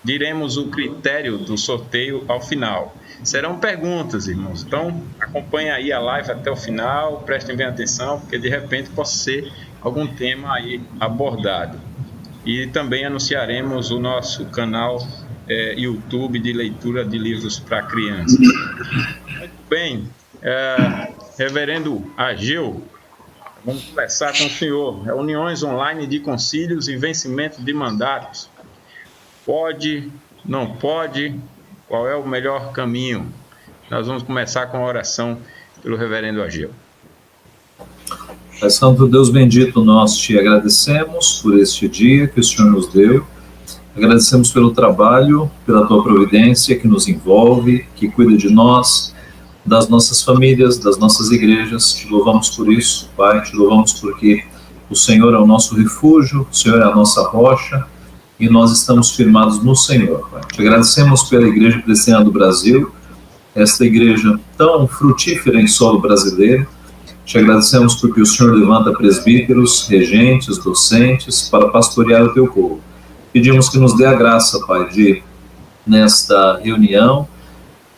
diremos o critério do sorteio ao final. Serão perguntas, irmãos. Então, acompanhe aí a live até o final, prestem bem atenção, porque de repente pode ser algum tema aí abordado. E também anunciaremos o nosso canal YouTube de leitura de livros para crianças. Muito bem, Reverendo Ageu, vamos conversar com o senhor. Reuniões online de concílios e vencimento de mandatos. Pode, não pode, qual é o melhor caminho? Nós vamos começar com a oração pelo reverendo Ageu. Pai Santo, Deus bendito, nós te agradecemos por este dia que o Senhor nos deu. Agradecemos pelo trabalho, pela tua providência que nos envolve, que cuida de nós, das nossas famílias, das nossas igrejas. Te louvamos por isso, Pai, te louvamos porque o Senhor é o nosso refúgio, o Senhor é a nossa rocha, e nós estamos firmados no Senhor, Pai. Te agradecemos pela Igreja Presbiteriana do Brasil, esta igreja tão frutífera em solo brasileiro. Te agradecemos porque o Senhor levanta presbíteros, regentes, docentes para pastorear o teu povo. Pedimos que nos dê a graça, Pai, de, nesta reunião,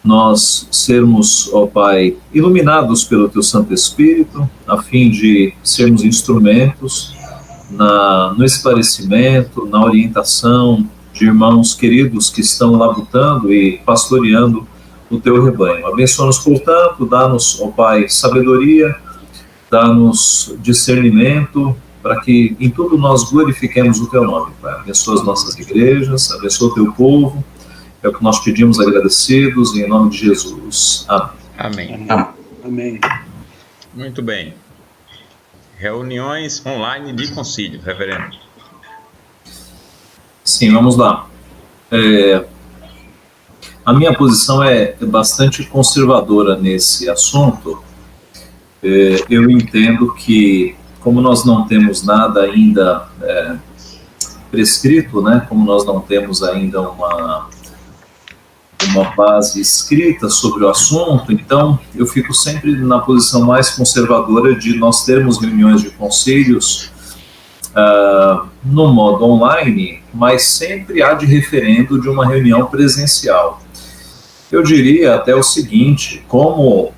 nós sermos, ó Pai, iluminados pelo teu Santo Espírito, a fim de sermos instrumentos no esclarecimento, na orientação de irmãos queridos que estão labutando e pastoreando o teu rebanho. Abençoa-nos, portanto, dá-nos, ó Pai, sabedoria, dá-nos discernimento, para que em tudo nós glorifiquemos o teu nome, Pai. Abençoa as nossas igrejas, abençoa o teu povo, é o que nós pedimos agradecidos, em nome de Jesus. Amém. Amém. Amém. Muito bem. Reuniões online de concílio, reverendo. Sim, vamos lá. A minha posição é bastante conservadora nesse assunto. Eu entendo que, como nós não temos nada ainda prescrito, né, como nós não temos ainda uma base escrita sobre o assunto, então eu fico sempre na posição mais conservadora de nós termos reuniões de concílios no modo online, mas sempre há de referendo de uma reunião presencial. Eu diria até o seguinte, como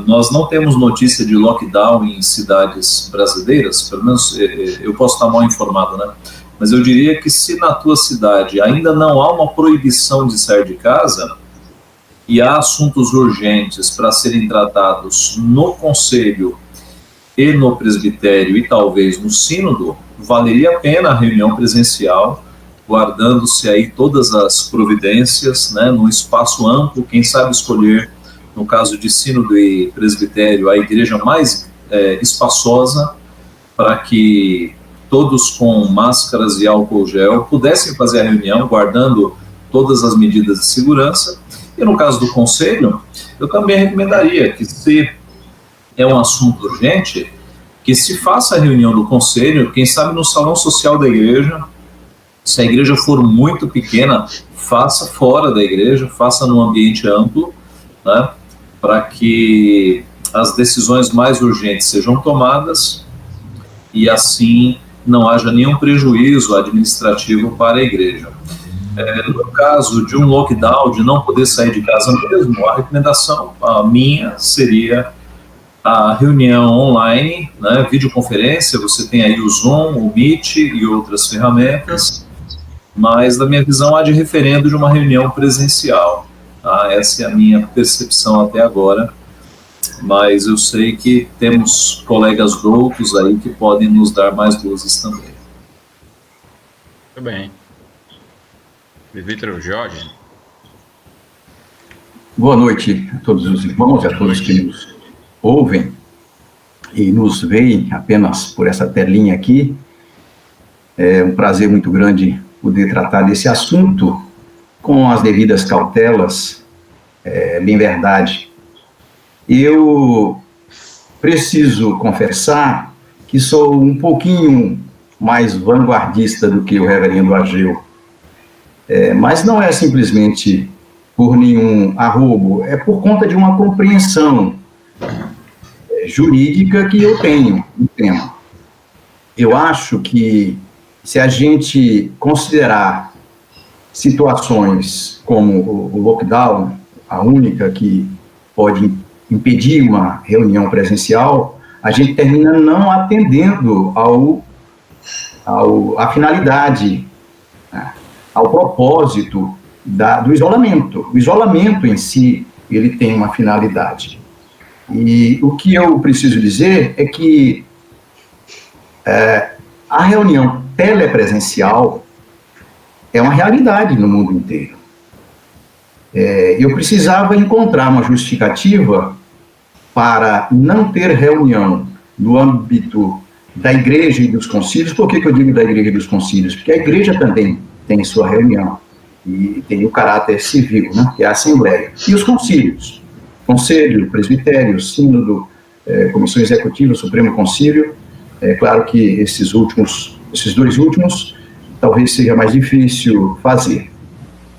nós não temos notícia de lockdown em cidades brasileiras, pelo menos eu posso estar mal informado, né? Mas eu diria que se na tua cidade ainda não há uma proibição de sair de casa e há assuntos urgentes para serem tratados no conselho e no presbitério e talvez no sínodo, valeria a pena a reunião presencial, guardando-se aí todas as providências, né, num espaço amplo, quem sabe escolher, no caso de sínodo e presbitério, a igreja mais espaçosa, para que todos com máscaras e álcool gel pudessem fazer a reunião, guardando todas as medidas de segurança. E no caso do conselho, eu também recomendaria que, se é um assunto urgente, que se faça a reunião do conselho, quem sabe no salão social da igreja. Se a igreja for muito pequena, faça fora da igreja, faça num ambiente amplo, né, para que as decisões mais urgentes sejam tomadas e assim não haja nenhum prejuízo administrativo para a igreja. No caso de um lockdown, de não poder sair de casa mesmo, a recomendação minha seria a reunião online, né, videoconferência. Você tem aí o Zoom, o Meet e outras ferramentas, mas na minha visão há de referendo de uma reunião presencial. Tá? Essa é a minha percepção até agora, mas eu sei que temos colegas doutos aí que podem nos dar mais luzes também. Muito bem. Presbítero Jorge. Boa noite a todos os irmãos e a todos que nos ouvem e nos veem apenas por essa telinha aqui. É um prazer muito grande poder tratar desse assunto com as devidas cautelas, bem verdade. Eu preciso confessar que sou um pouquinho mais vanguardista do que o reverendo Ageu, mas não é simplesmente por nenhum arrobo, é por conta de uma compreensão jurídica que eu tenho no tema. Eu acho que se a gente considerar situações como o lockdown, a única que pode impedir uma reunião presencial, a gente termina não atendendo à finalidade, né, ao propósito do isolamento. O isolamento em si, ele tem uma finalidade. E o que eu preciso dizer é que a reunião telepresencial é uma realidade no mundo inteiro. Eu precisava encontrar uma justificativa para não ter reunião no âmbito da igreja e dos concílios. Por que eu digo da igreja e dos concílios? Porque a igreja também tem sua reunião, e tem o caráter civil, né, que é a Assembleia. E os concílios, Conselho, Presbitério, Sínodo, Comissão Executiva, Supremo Concílio. É claro que esses dois últimos, talvez seja mais difícil fazer.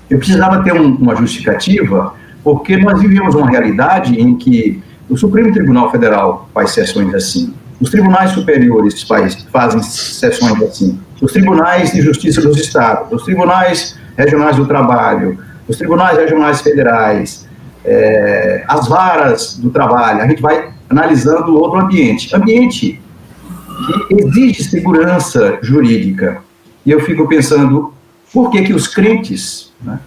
Eu precisava ter uma justificativa, porque nós vivemos uma realidade em que o Supremo Tribunal Federal faz sessões assim, os tribunais superiores fazem sessões assim, os tribunais de justiça dos estados, os tribunais regionais do trabalho, os tribunais regionais federais, as varas do trabalho. A gente vai analisando outro ambiente que exige segurança jurídica. E eu fico pensando, por que os crentes, né,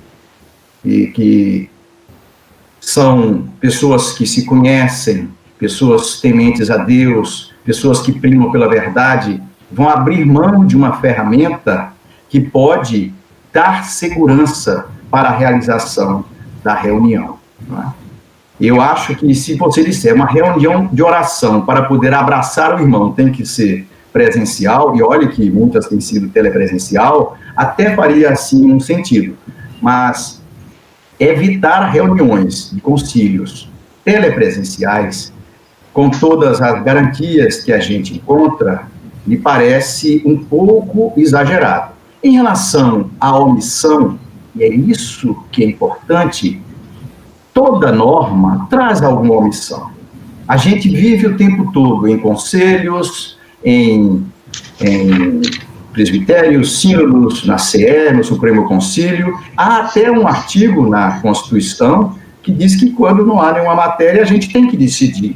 que são pessoas que se conhecem, pessoas tementes a Deus, pessoas que primam pela verdade, vão abrir mão de uma ferramenta que pode dar segurança para a realização da reunião, né? Eu acho que, se você disser uma reunião de oração para poder abraçar o irmão tem que ser presencial, e olha que muitas têm sido telepresencial, até faria, assim, um sentido. Mas evitar reuniões de concílios telepresenciais, com todas as garantias que a gente encontra, me parece um pouco exagerado. Em relação à omissão, e é isso que é importante, toda norma traz alguma omissão. A gente vive o tempo todo em conselhos, em presbitérios, sínodos, na CE, no Supremo Concílio. Há até um artigo na Constituição que diz que, quando não há nenhuma matéria, a gente tem que decidir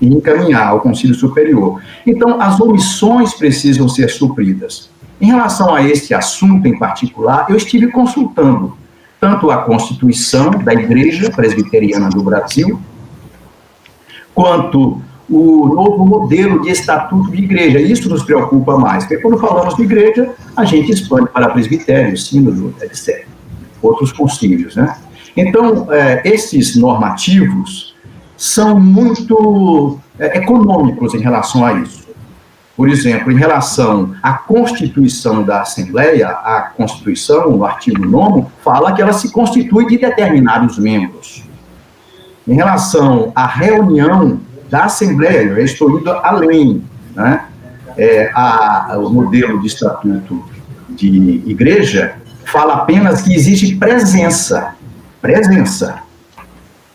e encaminhar ao Conselho Superior. Então, as omissões precisam ser supridas. Em relação a este assunto em particular, eu estive consultando tanto a Constituição da Igreja Presbiteriana do Brasil, quanto o novo modelo de estatuto de igreja. Isso nos preocupa mais, porque quando falamos de igreja, a gente expande para presbitério, sínodo, etc. Outros concílios, né? Então, esses normativos são muito econômicos em relação a isso. Por exemplo, em relação à Constituição da Assembleia, a Constituição, no artigo 9º, fala que ela se constitui de determinados membros. Em relação à reunião da Assembleia, eu estou indo além, né? O modelo de estatuto de igreja fala apenas que existe presença.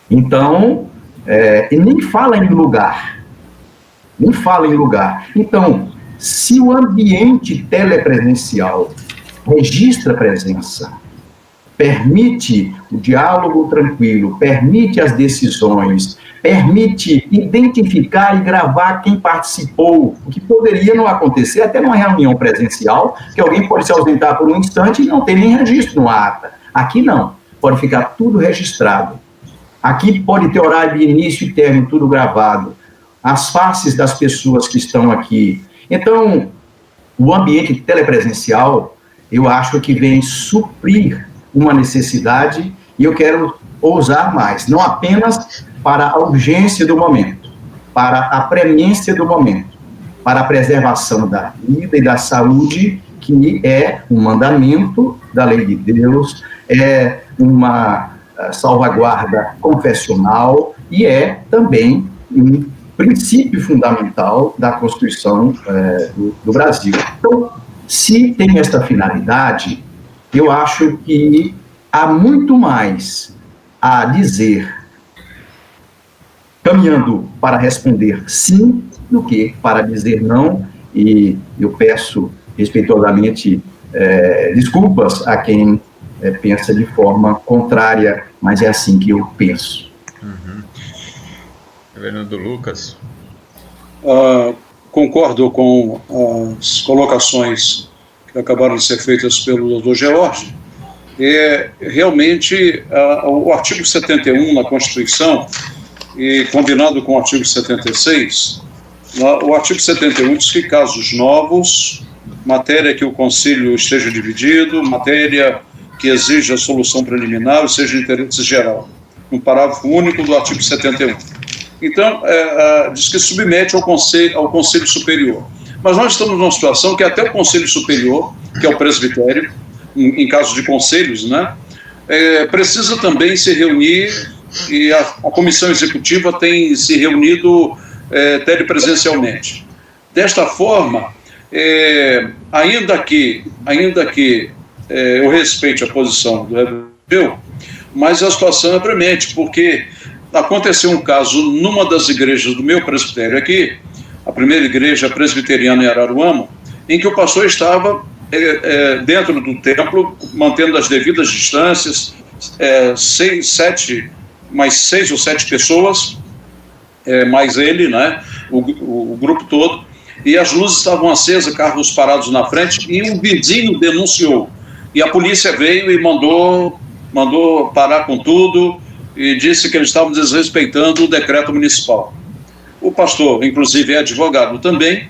Então, e nem fala em lugar. Então, se o ambiente telepresencial registra presença, permite o diálogo tranquilo, permite as decisões, permite identificar e gravar quem participou, o que poderia não acontecer até numa reunião presencial, que alguém pode se ausentar por um instante e não ter nem registro no ata. Aqui não, pode ficar tudo registrado. Aqui pode ter horário de início e término, tudo gravado. As faces das pessoas que estão aqui. Então, o ambiente telepresencial, eu acho que vem suprir uma necessidade, e eu quero ousar mais, não apenas para a urgência do momento, para a premência do momento, para a preservação da vida e da saúde, que é um mandamento da lei de Deus, é uma salvaguarda confessional e é também um princípio fundamental da Constituição do Brasil. Então, se tem esta finalidade, eu acho que há muito mais a dizer, caminhando para responder sim, do que para dizer não, e eu peço respeitosamente desculpas a quem pensa de forma contrária, mas é assim que eu penso. Reverendo Lucas. Concordo com as colocações que acabaram de ser feitas pelo Dr. George. Realmente, o artigo 71 na Constituição, e combinado com o artigo 76, o artigo 71 diz que casos novos, matéria que o Conselho esteja dividido, matéria que exija solução preliminar ou seja de interesse geral, no parágrafo único do artigo 71. Então, diz que submete ao Conselho Superior. Mas nós estamos numa situação que até o Conselho Superior, que é o presbitério, em caso de conselhos, né, precisa também se reunir, e a Comissão Executiva tem se reunido telepresencialmente. Desta forma, ainda que eu respeite a posição do Reverendo, mas a situação é premente, porque aconteceu um caso numa das igrejas do meu presbitério aqui, a primeira igreja presbiteriana em Araruama, em que o pastor estava dentro do templo, mantendo as devidas distâncias, mais 6 ou 7 pessoas, mais ele, né, o grupo todo, e as luzes estavam acesas, carros parados na frente, e um vizinho denunciou. E a polícia veio e mandou parar com tudo, e disse que eles estavam desrespeitando o decreto municipal. O pastor, inclusive, é advogado também,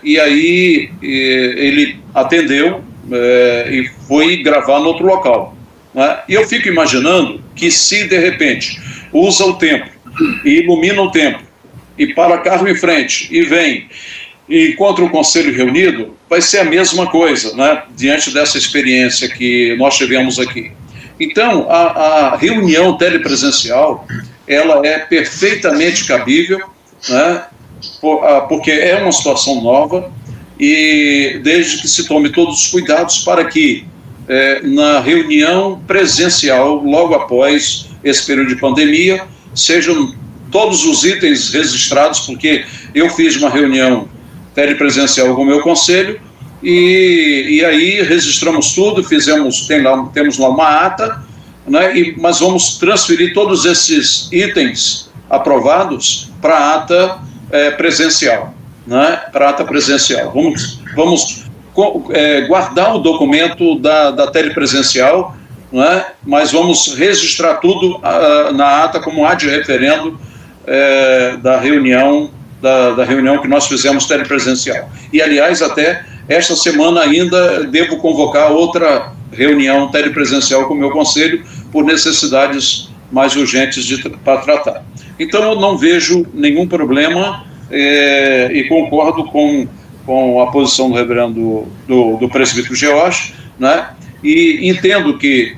e aí ele atendeu e foi gravar no outro local. Né? E eu fico imaginando que se, de repente, usa o templo e ilumina o templo, e para carro em frente, e vem, e encontra o conselho reunido, vai ser a mesma coisa, né? Diante dessa experiência que nós tivemos aqui. Então, a reunião telepresencial, ela é perfeitamente cabível, né? Porque é uma situação nova, e desde que se tome todos os cuidados para que, na reunião presencial, logo após esse período de pandemia, sejam todos os itens registrados, porque eu fiz uma reunião telepresencial com o meu conselho, e aí registramos tudo, temos lá uma ata, né, mas vamos transferir todos esses itens aprovados para a ata presencial, né, para a ata presencial. Vamos guardar o documento da telepresencial, né, mas vamos registrar tudo na ata como ad referendo da reunião que nós fizemos telepresencial. E, aliás, até esta semana ainda devo convocar outra reunião telepresencial com o meu conselho por necessidades mais urgentes para tratar. Então, eu não vejo nenhum problema e concordo com a posição do reverendo do presbítero George, né? E entendo que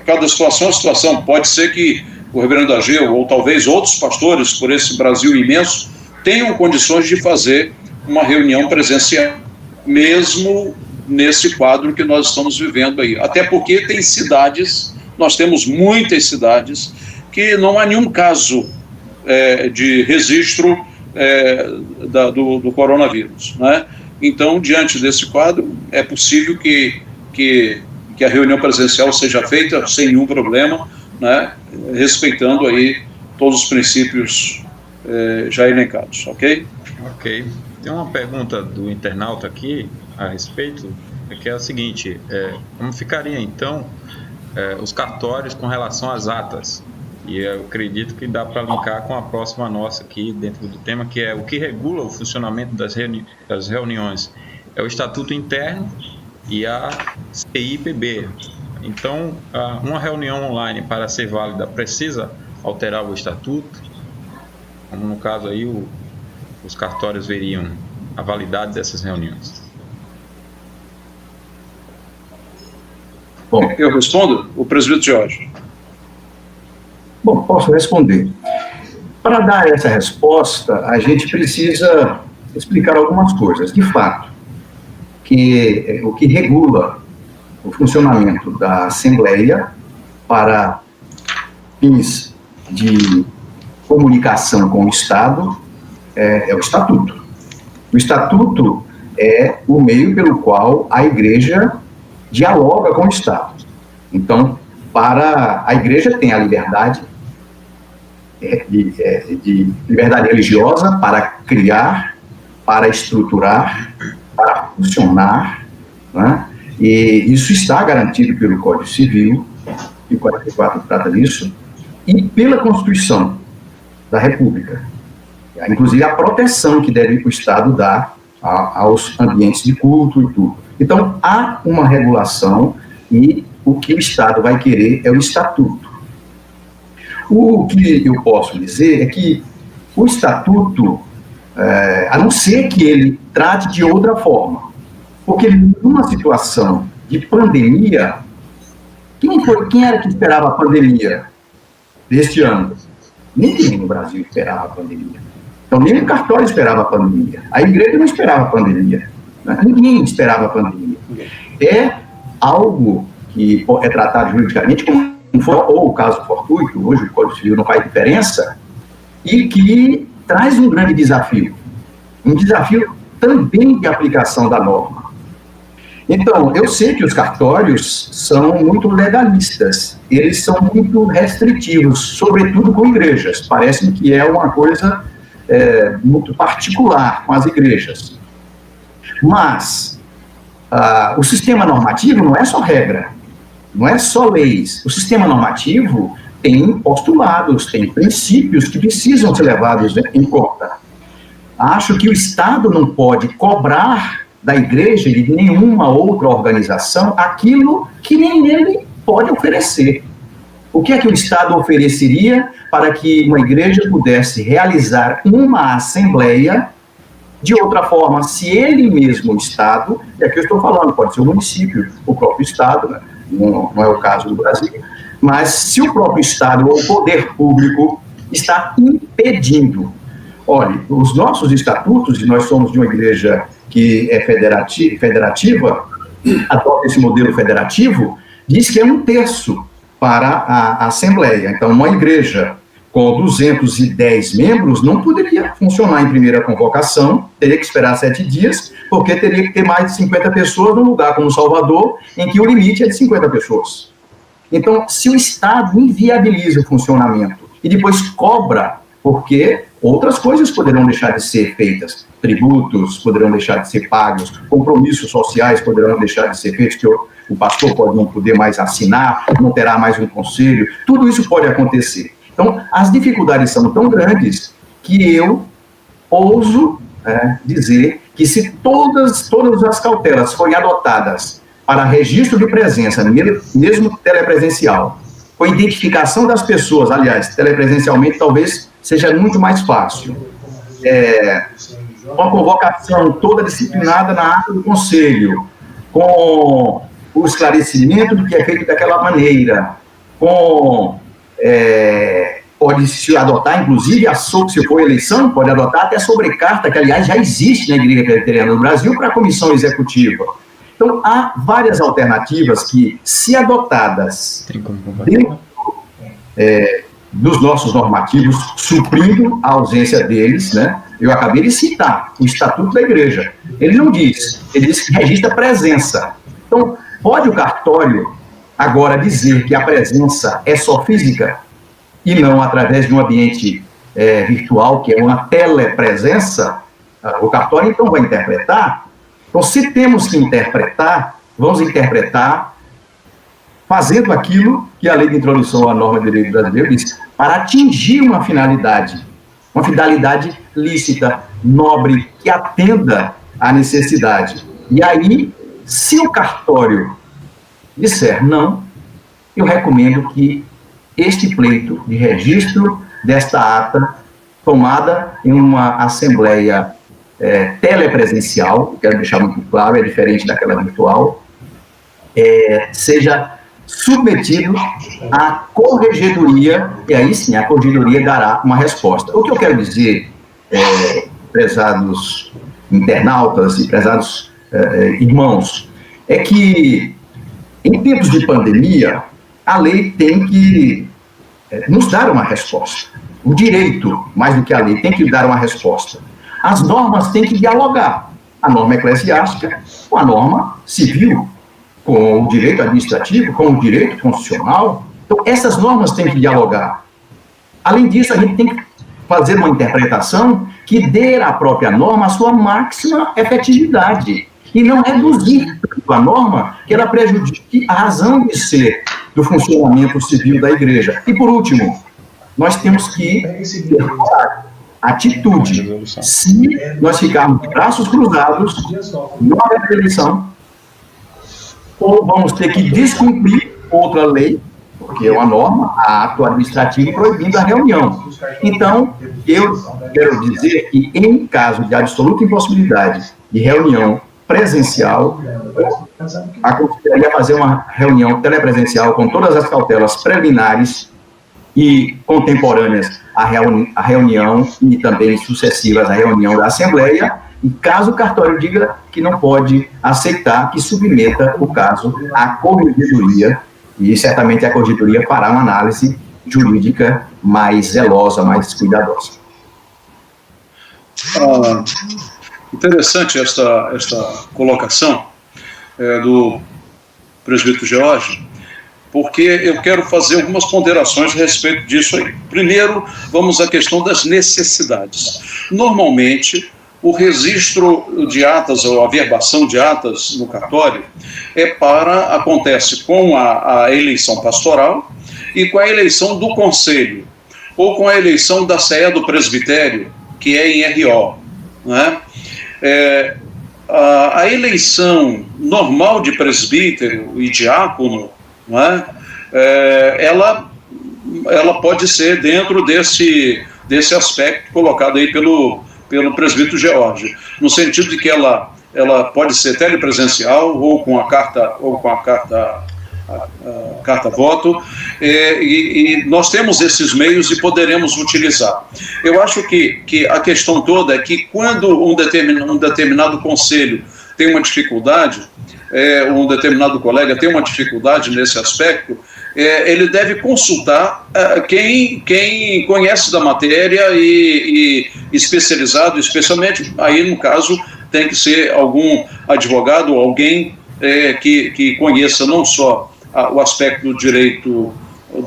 cada situação pode ser que o reverendo Ageu, ou talvez outros pastores por esse Brasil imenso, tenham condições de fazer uma reunião presencial, mesmo nesse quadro que nós estamos vivendo aí. Até porque tem cidades, nós temos muitas cidades, que não há nenhum caso de registro do coronavírus, né? Então, diante desse quadro, é possível que a reunião presencial seja feita sem nenhum problema, né? Respeitando aí todos os princípios já elencados, ok? Ok. Tem uma pergunta do internauta aqui a respeito, que é a seguinte: como ficaria então os cartórios com relação às atas? E eu acredito que dá para linkar com a próxima nossa aqui dentro do tema, que é o que regula o funcionamento das reuniões. É o Estatuto Interno e a CIPB. Então, uma reunião online, para ser válida, precisa alterar o Estatuto, como no caso aí os cartórios veriam a validade dessas reuniões. Bom, eu respondo? O presbítero Jorge. Bom, posso responder. Para dar essa resposta, a gente precisa explicar algumas coisas. De fato, que o que regula o funcionamento da Assembleia para fins de comunicação com o Estado é o Estatuto. O Estatuto é o meio pelo qual a Igreja dialoga com o Estado. Então, para a igreja tem a liberdade de liberdade religiosa para criar, para estruturar, para funcionar, né? E isso está garantido pelo Código Civil, e 44 trata disso, e pela Constituição da República. Inclusive a proteção que deve o Estado dar aos ambientes de culto e tudo. Então, há uma regulação e o que o Estado vai querer é o estatuto. O que eu posso dizer é que o estatuto, a não ser que ele trate de outra forma, porque numa situação de pandemia, quem era que esperava a pandemia deste ano? Ninguém no Brasil esperava a pandemia. Então, nem o cartório esperava a pandemia. A igreja não esperava a pandemia. Né? Ninguém esperava a pandemia. É algo que é tratado juridicamente como ou o caso fortuito, hoje o Código Civil não faz diferença, e que traz um grande desafio. Um desafio também de aplicação da norma. Então, eu sei que os cartórios são muito legalistas, eles são muito restritivos, sobretudo com igrejas. Parece-me que é uma coisa muito particular com as igrejas. Mas o sistema normativo não é só regra, não é só leis. O sistema normativo tem postulados, tem princípios que precisam ser levados em conta. Acho que o Estado não pode cobrar da igreja e de nenhuma outra organização aquilo que nem ele pode oferecer. O que é que o Estado ofereceria para que uma igreja pudesse realizar uma assembleia de outra forma, se ele mesmo, o Estado, e aqui eu estou falando, pode ser o município, o próprio Estado, né? Não é o caso do Brasil, mas se o próprio Estado ou o poder público está impedindo. Olha, os nossos estatutos, e nós somos de uma igreja que é federativa, adota esse modelo federativo, diz que é 1/3 para a Assembleia. Então, uma igreja com 210 membros não poderia funcionar em primeira convocação, teria que esperar 7 dias, porque teria que ter mais de 50 pessoas num lugar como Salvador, em que o limite é de 50 pessoas. Então, se o Estado inviabiliza o funcionamento e depois cobra, porque outras coisas poderão deixar de ser feitas, tributos poderão deixar de ser pagos, compromissos sociais poderão deixar de ser feitos, que o pastor pode não poder mais assinar, não terá mais um conselho, tudo isso pode acontecer. Então, as dificuldades são tão grandes que eu ouso dizer que se todas as cautelas forem adotadas para registro de presença, mesmo telepresencial, com identificação das pessoas, aliás, telepresencialmente talvez seja muito mais fácil, uma convocação toda disciplinada na ata do conselho, com o esclarecimento do que é feito daquela maneira, pode-se adotar, inclusive, se for eleição, pode adotar até sobrecarta, que, aliás, já existe na Igreja Presbiteriana do Brasil para a comissão executiva. Então, há várias alternativas que, se adotadas dentro dos nossos normativos, suprindo a ausência deles, né? Eu acabei de citar o Estatuto da Igreja. Ele não diz, ele diz que registra presença. Então, pode o cartório agora dizer que a presença é só física e não através de um ambiente virtual, que é uma telepresença? O cartório, então, vai interpretar. Então, se temos que interpretar, vamos interpretar fazendo aquilo que a Lei de Introdução à Norma de Direito Brasileiro diz, para atingir uma finalidade lícita, nobre, que atenda à necessidade. E aí, se o cartório disser não, eu recomendo que este pleito de registro desta ata, tomada em uma assembleia telepresencial, quero deixar muito claro, é diferente daquela virtual, seja submetido à corregedoria, e aí sim a corregedoria dará uma resposta. O que eu quero dizer, prezados internautas e prezados irmãos, é que em tempos de pandemia, a lei tem que nos dar uma resposta. O direito, mais do que a lei, tem que dar uma resposta. As normas têm que dialogar. A norma eclesiástica com a norma civil. com o direito administrativo, com o direito constitucional. Então, essas normas têm que dialogar. Além disso, a gente tem que fazer uma interpretação que dê à própria norma a sua máxima efetividade e não reduzir a norma que ela prejudique a razão de ser do funcionamento civil da igreja. E, por último, nós temos que ter atitude. Se nós ficarmos de braços cruzados, não haverá eleição, ou vamos ter que descumprir outra lei, porque é uma norma, ato administrativo proibindo a reunião. Então, eu quero dizer que, em caso de absoluta impossibilidade de reunião presencial, aconselharia fazer uma reunião telepresencial com todas as cautelas preliminares e contemporâneas à reunião e também sucessivas à reunião da Assembleia, e caso o cartório diga que não pode aceitar, que submeta o caso à corregedoria, e certamente a corregedoria fará uma análise jurídica mais zelosa, mais cuidadosa. Interessante esta colocação do presbítero George, porque eu quero fazer algumas ponderações a respeito disso aí. Primeiro, vamos à questão das necessidades. Normalmente, o registro de atas, ou a averbação de atas no cartório, acontece com a eleição pastoral e com a eleição do conselho, ou com a eleição da CE do presbitério, que é em RO, né? A eleição normal de presbítero e diácono, né, ela pode ser dentro desse aspecto colocado aí pelo presbítero George, no sentido de que ela pode ser telepresencial ou com a carta voto, e nós temos esses meios e poderemos utilizar. Eu acho que a questão toda é que quando um determinado conselho tem uma dificuldade, um determinado colega tem uma dificuldade nesse aspecto, ele deve consultar quem conhece da matéria e especializado, especialmente aí no caso tem que ser algum advogado ou alguém que conheça não só o aspecto do direito,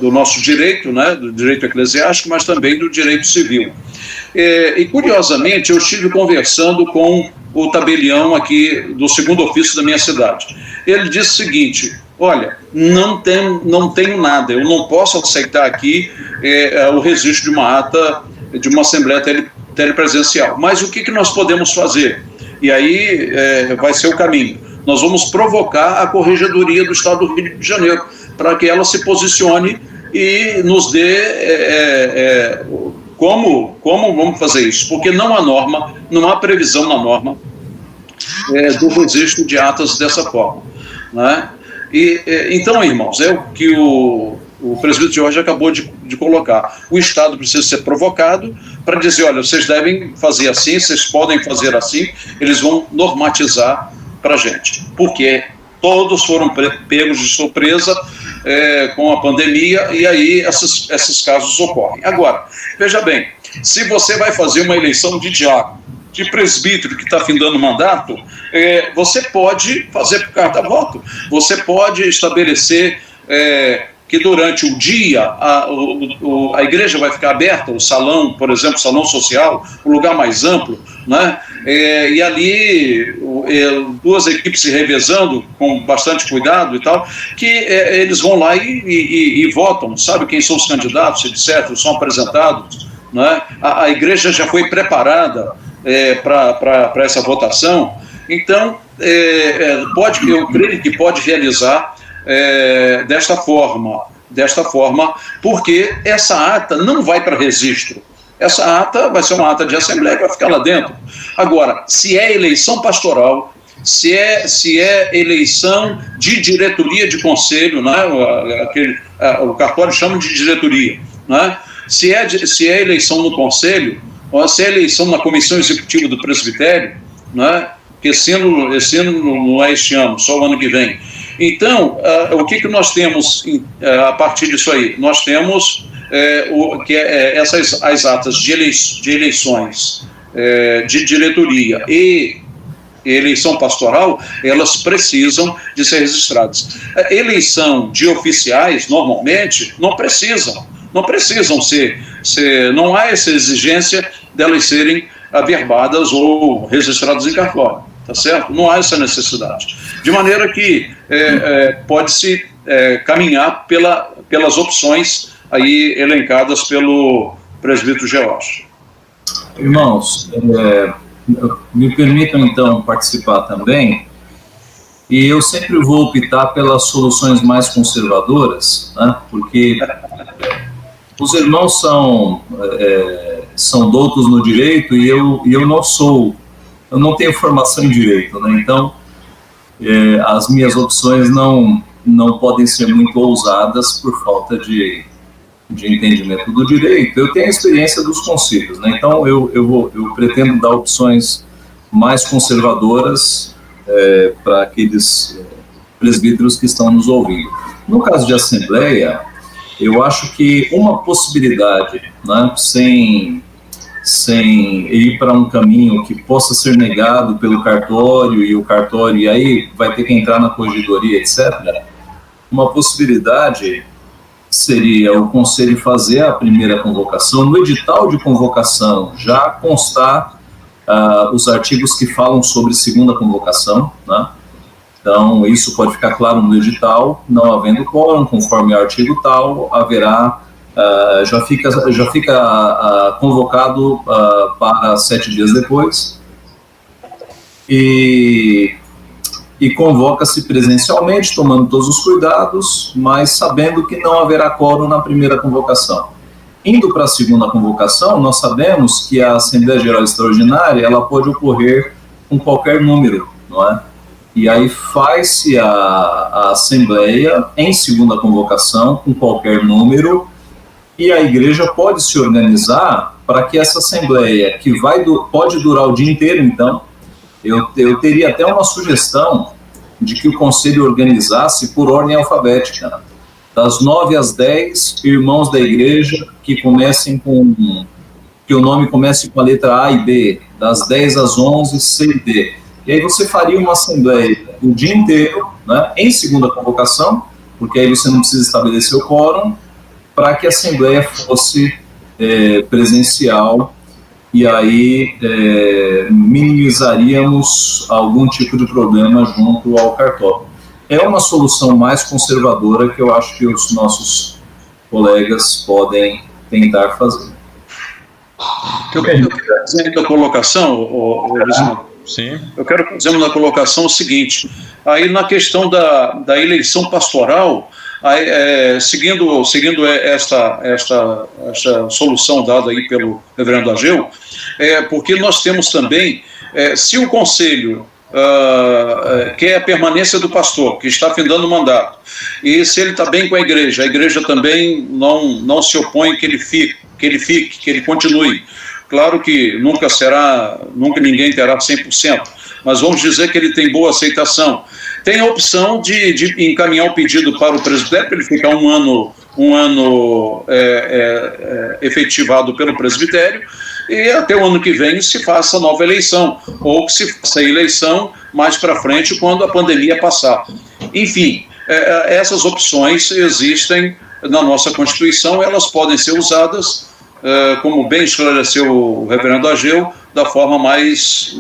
do nosso direito, né, do direito eclesiástico, mas também do direito civil. E curiosamente eu estive conversando com o tabelião aqui do segundo ofício da minha cidade. Ele disse o seguinte: olha, não tenho nada, eu não posso aceitar aqui o registro de uma ata de uma assembleia telepresencial, mas o que nós podemos fazer? E aí vai ser o caminho. Nós vamos provocar a Corregedoria do Estado do Rio de Janeiro para que ela se posicione e nos dê como vamos fazer isso, porque não há norma, não há previsão na norma do registro de atas dessa forma, né? Então, irmãos, é o que o presbítero Jorge acabou de colocar. O Estado precisa ser provocado para dizer, olha, vocês devem fazer assim, vocês podem fazer assim, eles vão normatizar para a gente, porque todos foram pegos de surpresa com a pandemia, e aí esses casos ocorrem. Agora, veja bem, se você vai fazer uma eleição de diácono, de presbítero que está findando o mandato, você pode fazer por carta-voto, você pode estabelecer que durante o dia a igreja vai ficar aberta, o salão, por exemplo, o salão social, o lugar mais amplo, né? E ali duas equipes se revezando com bastante cuidado e tal, que eles vão lá e votam, sabe quem são os candidatos, etc., são apresentados, né? A igreja já foi preparada para essa votação, então eu creio que pode realizar desta forma, porque essa ata não vai para registro. Essa ata vai ser uma ata de assembleia que vai ficar lá dentro. Agora, se é eleição pastoral, se é eleição de diretoria de conselho, né, o cartório chama de diretoria, né, se é eleição no conselho, ou se é eleição na comissão executiva do presbitério, né, que esse ano não é este ano, só o ano que vem. Então, o que nós temos a partir disso aí? Nós temos as atas de eleições de diretoria e eleição pastoral, elas precisam de ser registradas. A eleição de oficiais, normalmente, não precisam ser, não há essa exigência delas serem averbadas ou registradas em cartório, tá certo? Não há essa necessidade. De maneira que pode-se caminhar pelas opções aí elencadas pelo presbítero Geórgio. Irmãos, me permitam então participar também, e eu sempre vou optar pelas soluções mais conservadoras, né? Porque os irmãos são doutos no direito e eu não tenho formação em direito, né? Então as minhas opções não podem ser muito ousadas por falta de entendimento do direito. Eu tenho a experiência dos concílios, né? Então eu pretendo dar opções mais conservadoras para aqueles presbíteros que estão nos ouvindo. No caso de assembleia, eu acho que uma possibilidade, né, sem ir para um caminho que possa ser negado pelo cartório, e aí vai ter que entrar na corregedoria, etc., uma possibilidade seria o conselho fazer a primeira convocação, no edital de convocação já constar os artigos que falam sobre segunda convocação, né? Então, isso pode ficar claro no edital, não havendo quórum, conforme o artigo tal, haverá, já fica convocado para 7 dias depois, e convoca-se presencialmente, tomando todos os cuidados, mas sabendo que não haverá quórum na primeira convocação. Indo para a segunda convocação, nós sabemos que a Assembleia Geral Extraordinária ela pode ocorrer com qualquer número, não é? E aí faz-se a Assembleia em segunda convocação, com qualquer número, e a Igreja pode se organizar para que essa Assembleia, que pode durar o dia inteiro, então, eu teria até uma sugestão de que o Conselho organizasse por ordem alfabética, das 9 às 10, irmãos da Igreja que o nome comece com a letra A e B, das 10 às 11, C e D. E aí você faria uma assembleia o dia inteiro, né, em segunda convocação, porque aí você não precisa estabelecer o quórum, para que a assembleia fosse presencial, e aí minimizaríamos algum tipo de problema junto ao cartório. É uma solução mais conservadora que eu acho que os nossos colegas podem tentar fazer. Eu quero fazer a colocação, Sim. Eu quero fazer uma colocação o seguinte, aí na questão da eleição pastoral, seguindo esta solução dada aí pelo reverendo Ageu, porque nós temos também, se o conselho quer a permanência do pastor, que está findando o mandato, e se ele está bem com a igreja também não se opõe que ele continue. Claro que nunca ninguém terá 100%, mas vamos dizer que ele tem boa aceitação. Tem a opção de encaminhar o pedido para o presbitério, para ele ficar um ano efetivado pelo presbitério, e até o ano que vem se faça nova eleição, ou que se faça a eleição mais para frente, quando a pandemia passar. Enfim, essas opções existem na nossa Constituição, elas podem ser usadas, como bem esclareceu o reverendo Ageu, da forma mais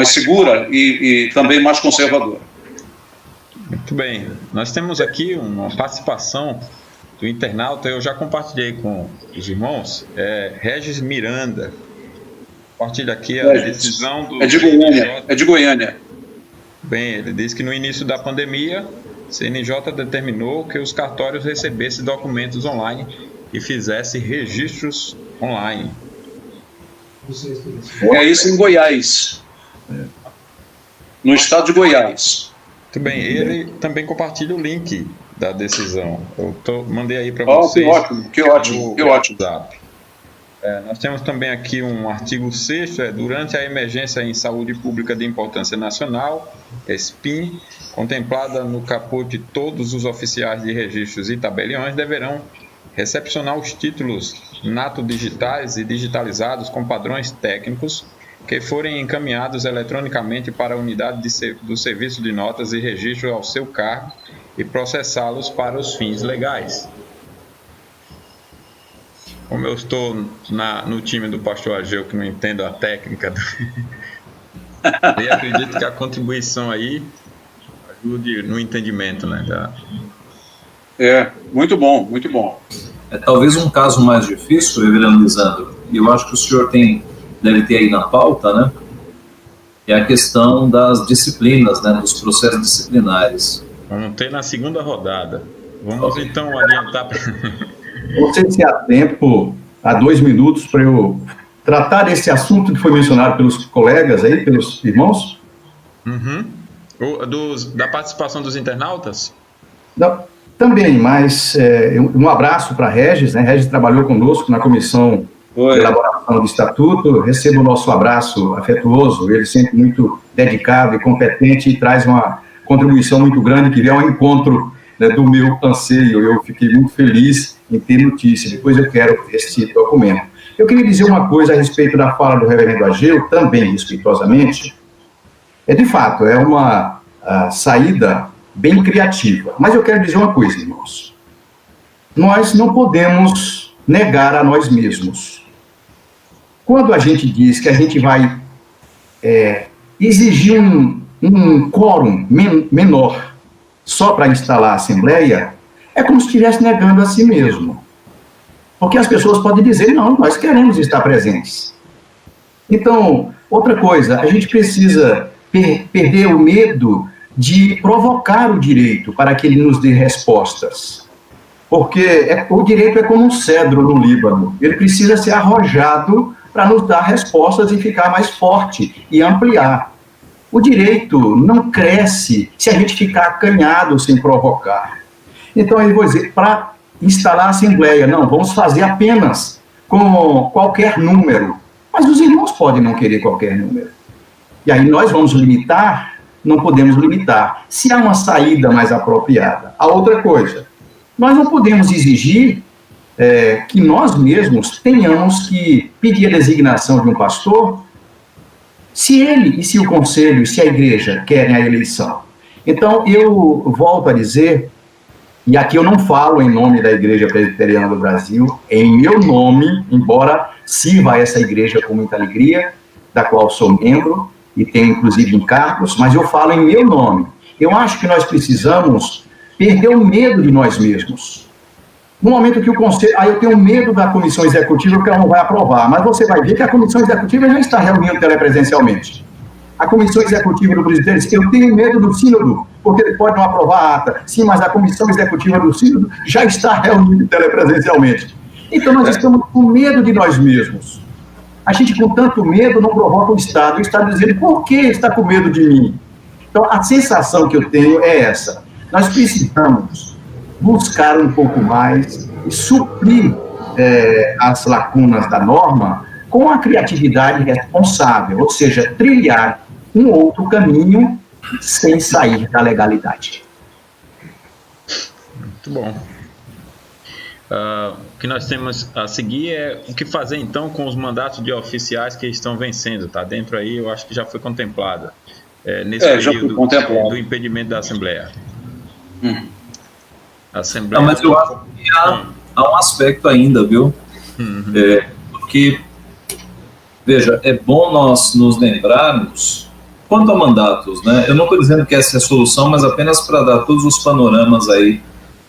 segura e também mais conservadora. Muito bem. Nós temos aqui uma participação do internauta, eu já compartilhei com os irmãos, Regis Miranda. Compartilha aqui a decisão do... É de Goiânia. Bem, ele diz que no início da pandemia, a CNJ determinou que os cartórios recebessem documentos online e fizessem registros online. É isso em Goiás. No estado de Goiás. Muito bem, ele também compartilha o link da decisão. Mandei aí para vocês. Que ótimo. Nós temos também aqui um artigo 6º, durante a emergência em saúde pública de importância nacional, SPIN, contemplada no caput, todos os oficiais de registros e tabeliões deverão recepcionar os títulos nato digitais e digitalizados com padrões técnicos que forem encaminhados eletronicamente para a unidade do Serviço de Notas e Registro ao seu cargo e processá-los para os fins legais. Como eu estou no time do pastor Ageu, que não entendo a técnica, eu acredito que a contribuição aí ajude no entendimento, né? Muito bom, muito bom. Talvez um caso mais difícil, reverendo Lisandro, e eu acho que o senhor deve ter aí na pauta, né? É a questão das disciplinas, né? Dos processos disciplinares. Vamos ter na segunda rodada. Vamos então adiantar. Não sei se há tempo, há 2 minutos, para eu tratar desse assunto que foi mencionado pelos colegas aí, pelos irmãos. Uhum. Da participação dos internautas? Não, também, mas um abraço para a Regis, né? Regis trabalhou conosco na comissão de elaboração do Estatuto. Receba o nosso abraço afetuoso, ele sempre muito dedicado e competente e traz uma contribuição muito grande que vem ao encontro, né, do meu anseio. Eu fiquei muito feliz em ter notícia, depois eu quero esse documento. Eu queria dizer uma coisa a respeito da fala do reverendo Ageu, também respeitosamente. De fato, é uma saída bem criativa, mas eu quero dizer uma coisa, irmãos. Nós não podemos negar a nós mesmos. Quando a gente diz que a gente vai exigir um quórum menor só para instalar a Assembleia, é como se estivesse negando a si mesmo. Porque as pessoas podem dizer, não, nós queremos estar presentes. Então, outra coisa, a gente precisa perder o medo de provocar o direito para que ele nos dê respostas. Porque o direito é como um cedro no Líbano. Ele precisa ser arrojado para nos dar respostas e ficar mais forte e ampliar. O direito não cresce se a gente ficar acanhado sem provocar. Então, eu vou dizer, para instalar a Assembleia, não, vamos fazer apenas com qualquer número. Mas os irmãos podem não querer qualquer número. E aí nós vamos limitar? Não podemos limitar. Se há uma saída mais apropriada. A outra coisa, nós não podemos exigir que nós mesmos tenhamos que pedir a designação de um pastor se ele e se o conselho, se a igreja querem a eleição. Então, eu volto a dizer, e aqui eu não falo em nome da Igreja Presbiteriana do Brasil, em meu nome, embora sirva a essa igreja com muita alegria, da qual sou membro, e tenho inclusive encargos, mas eu falo em meu nome. Eu acho que nós precisamos perder o medo de nós mesmos. No momento que o conselho... eu tenho medo da comissão executiva que ela não vai aprovar, mas você vai ver que a comissão executiva já está reunindo telepresencialmente. A comissão executiva do presbitério diz, eu tenho medo do sínodo, porque ele pode não aprovar a ata. Sim, mas a comissão executiva do sínodo já está reunida telepresencialmente. Então nós estamos com medo de nós mesmos. A gente com tanto medo não provoca o Estado. O Estado dizendo, por que está com medo de mim? Então a sensação que eu tenho é essa. Nós precisamos buscar um pouco mais e suprir as lacunas da norma com a criatividade responsável, ou seja, trilhar um outro caminho sem sair da legalidade. Muito bom. O que nós temos a seguir é o que fazer então com os mandatos de oficiais que estão vencendo, tá? Dentro aí, eu acho que já foi contemplada nesse período do impedimento da Assembleia. Assembleia. Não, mas eu acho que há um aspecto ainda, viu? Porque, veja, é bom nós nos lembrarmos, quanto a mandatos, né? Eu não estou dizendo que essa é a solução, mas apenas para dar todos os panoramas aí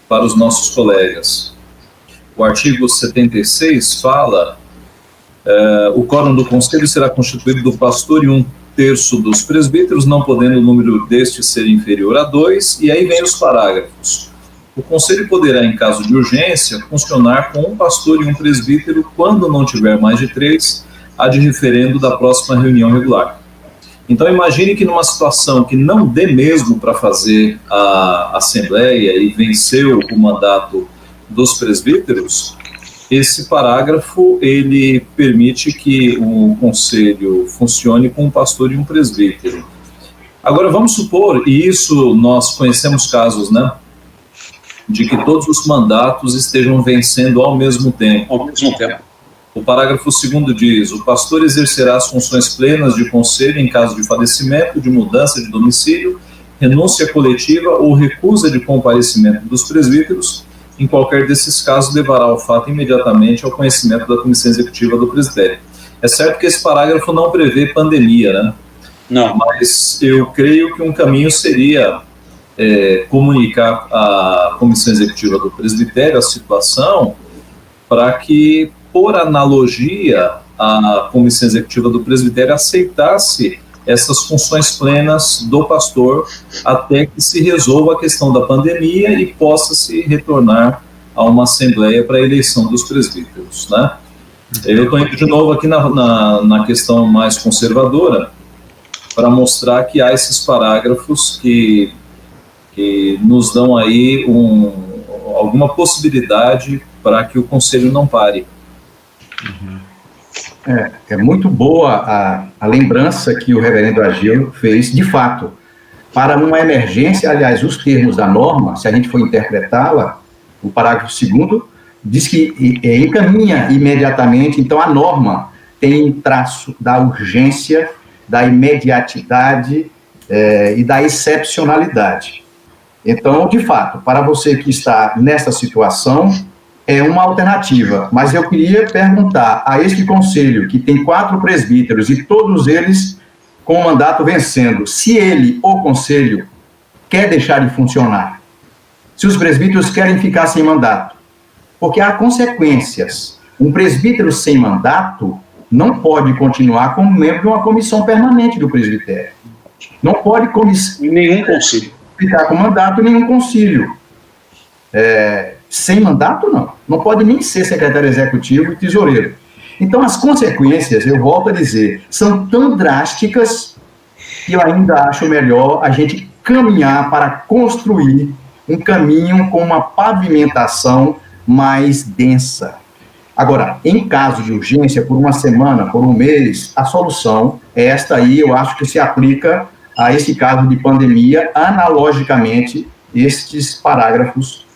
para os nossos colegas. O artigo 76 fala, o quórum do conselho será constituído do pastor e 1/3 dos presbíteros, não podendo o número destes ser inferior a 2, e aí vem os parágrafos. O conselho poderá, em caso de urgência, funcionar com um pastor e um presbítero, quando não tiver mais de 3, ad referendo da próxima reunião regular. Então, imagine que numa situação que não dê mesmo para fazer a Assembleia e venceu o mandato dos presbíteros, esse parágrafo, ele permite que o conselho funcione com um pastor e um presbítero. Agora, vamos supor, e isso nós conhecemos casos, né, de que todos os mandatos estejam vencendo ao mesmo tempo. O parágrafo 2º diz: o pastor exercerá as funções plenas de conselho em caso de falecimento, de mudança de domicílio, renúncia coletiva ou recusa de comparecimento dos presbíteros. Em qualquer desses casos, levará o fato imediatamente ao conhecimento da comissão executiva do presbitério. É certo que esse parágrafo não prevê pandemia, né? Não. Mas eu creio que um caminho seria comunicar à comissão executiva do presbitério a situação, para que, por analogia, a comissão executiva do presbitério aceitasse essas funções plenas do pastor até que se resolva a questão da pandemia e possa se retornar a uma assembleia para a eleição dos presbíteros, né? Eu estou indo de novo aqui na questão mais conservadora, para mostrar que há esses parágrafos que nos dão aí alguma possibilidade para que o conselho não pare. É muito boa a lembrança que o reverendo Ageu fez, de fato. Para uma emergência, aliás, os termos da norma, se a gente for interpretá-la, o parágrafo 2º diz que encaminha imediatamente, então a norma tem traço da urgência, da imediatidade e da excepcionalidade. Então, de fato, para você que está nessa situação, é uma alternativa, mas eu queria perguntar a este conselho, que tem 4 presbíteros e todos eles com o mandato vencendo, se ele, o conselho, quer deixar de funcionar, se os presbíteros querem ficar sem mandato, porque há consequências. Um presbítero sem mandato não pode continuar como membro de uma comissão permanente do presbitério. Não pode nenhum concílio ficar com mandato em nenhum concílio. Sem mandato, não. Não pode nem ser secretário executivo e tesoureiro. Então, as consequências, eu volto a dizer, são tão drásticas que eu ainda acho melhor a gente caminhar para construir um caminho com uma pavimentação mais densa. Agora, em caso de urgência, por uma semana, por um mês, a solução é esta aí, eu acho que se aplica a esse caso de pandemia, analogicamente, estes parágrafos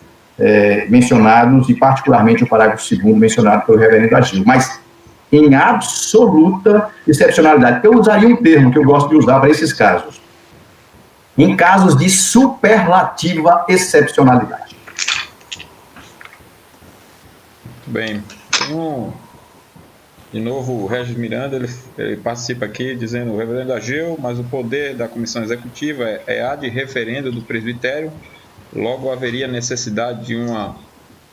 mencionados, e particularmente o parágrafo 2º mencionado pelo reverendo Ageu, mas em absoluta excepcionalidade. Eu usaria um termo que eu gosto de usar para esses casos. Em casos de superlativa excepcionalidade. Muito bem. De novo, o Regis Miranda, ele participa aqui dizendo: o reverendo Ageu, mas o poder da comissão executiva é ad referendo do presbitério, logo haveria necessidade de uma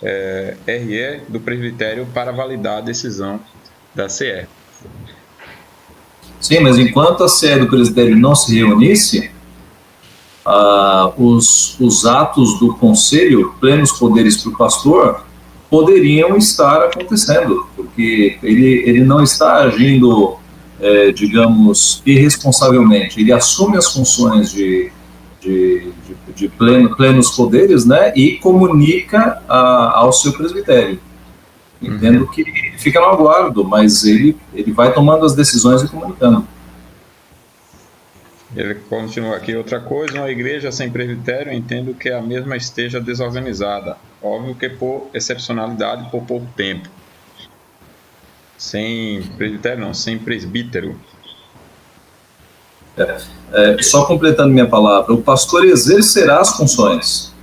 RE do presbitério para validar a decisão da CE. Sim, mas enquanto a CE do presbitério não se reunisse, os atos do conselho, plenos poderes para o pastor, poderiam estar acontecendo, porque ele não está agindo, digamos, irresponsavelmente. Ele assume as funções de plenos poderes, né, e comunica ao seu presbitério. Entendo que fica no aguardo, mas ele vai tomando as decisões e comunicando. Ele continua aqui: outra coisa, uma igreja sem presbitério, entendo que a mesma esteja desorganizada. Óbvio que por excepcionalidade, por pouco tempo. Sem presbitério não, sem presbítero. Só completando minha palavra, o pastor exercerá as funções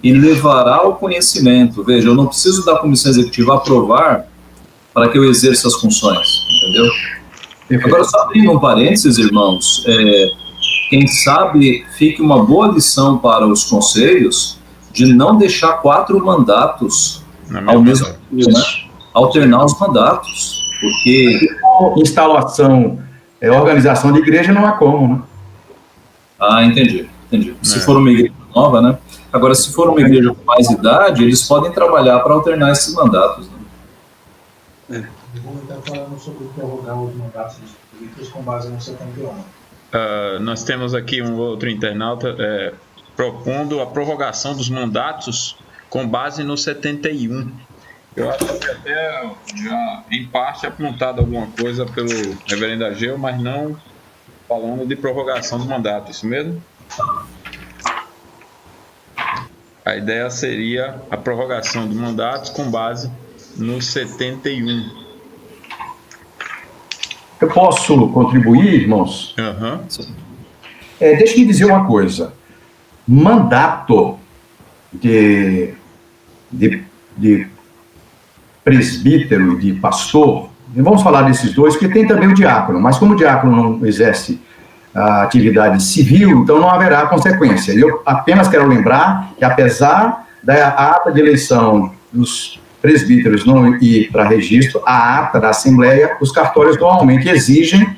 e levará ao conhecimento. Veja, eu não preciso da comissão executiva aprovar para que eu exerça as funções, entendeu? Agora, só abrindo um parênteses, irmãos, quem sabe fique uma boa lição para os conselhos de não deixar 4 mandatos ao mesmo tempo, né? Alternar os mandatos, porque instalação, organização de igreja não há como, né? Entendi. Se for uma igreja nova, né? Agora, se for uma igreja com mais idade, eles podem trabalhar para alternar esses mandatos, né? Vamos estar falando sobre prorrogar os mandatos dos políticos com base no 71. Nós temos aqui um outro internauta propondo a prorrogação dos mandatos com base no 71. Eu acho que até já, em parte, apontado alguma coisa pelo reverendo Ageu, mas não falando de prorrogação do mandato, isso mesmo? A ideia seria a prorrogação de mandatos com base no 71. Eu posso contribuir, irmãos? Uhum. Deixa eu dizer uma coisa. Mandato de presbítero e de pastor, vamos falar desses dois, porque tem também o diácono, mas como o diácono não exerce a atividade civil, então não haverá consequência. Eu apenas quero lembrar que, apesar da ata de eleição dos presbíteros não ir para registro, a ata da Assembleia, os cartórios normalmente exigem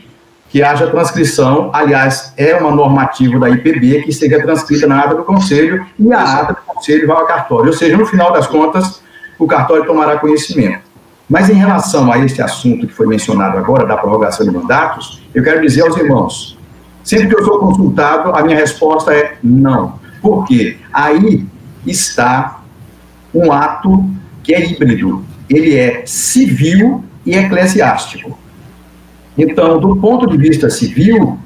que haja transcrição. Aliás, é uma normativa da IPB que seja transcrita na ata do Conselho, e a ata do Conselho vai ao cartório. Ou seja, no final das contas, o cartório tomará conhecimento. Mas em relação a este assunto que foi mencionado agora, da prorrogação de mandatos, eu quero dizer aos irmãos, sempre que eu sou consultado, a minha resposta é não. Por quê? Aí está um ato que é híbrido. Ele é civil e eclesiástico. Então, do ponto de vista civil,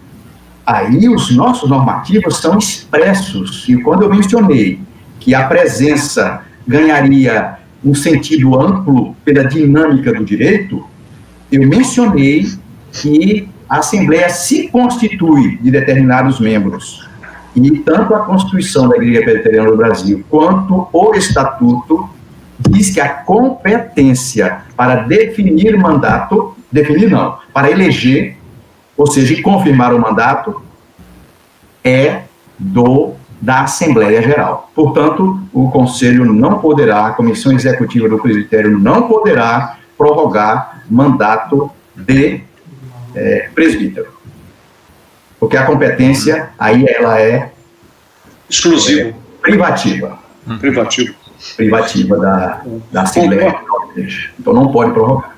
aí os nossos normativos são expressos. E quando eu mencionei que a presença ganharia um sentido amplo pela dinâmica do direito, eu mencionei que a Assembleia se constitui de determinados membros. E tanto a Constituição da Igreja Presbiteriana do Brasil quanto o Estatuto diz que a competência para definir mandato, para eleger, ou seja, confirmar o mandato, é da Assembleia Geral. Portanto, o Conselho não poderá, a Comissão Executiva do Presbitério não poderá prorrogar mandato de presbítero. Porque a competência, aí ela é exclusiva. Privativa da Assembleia. Então não pode prorrogar.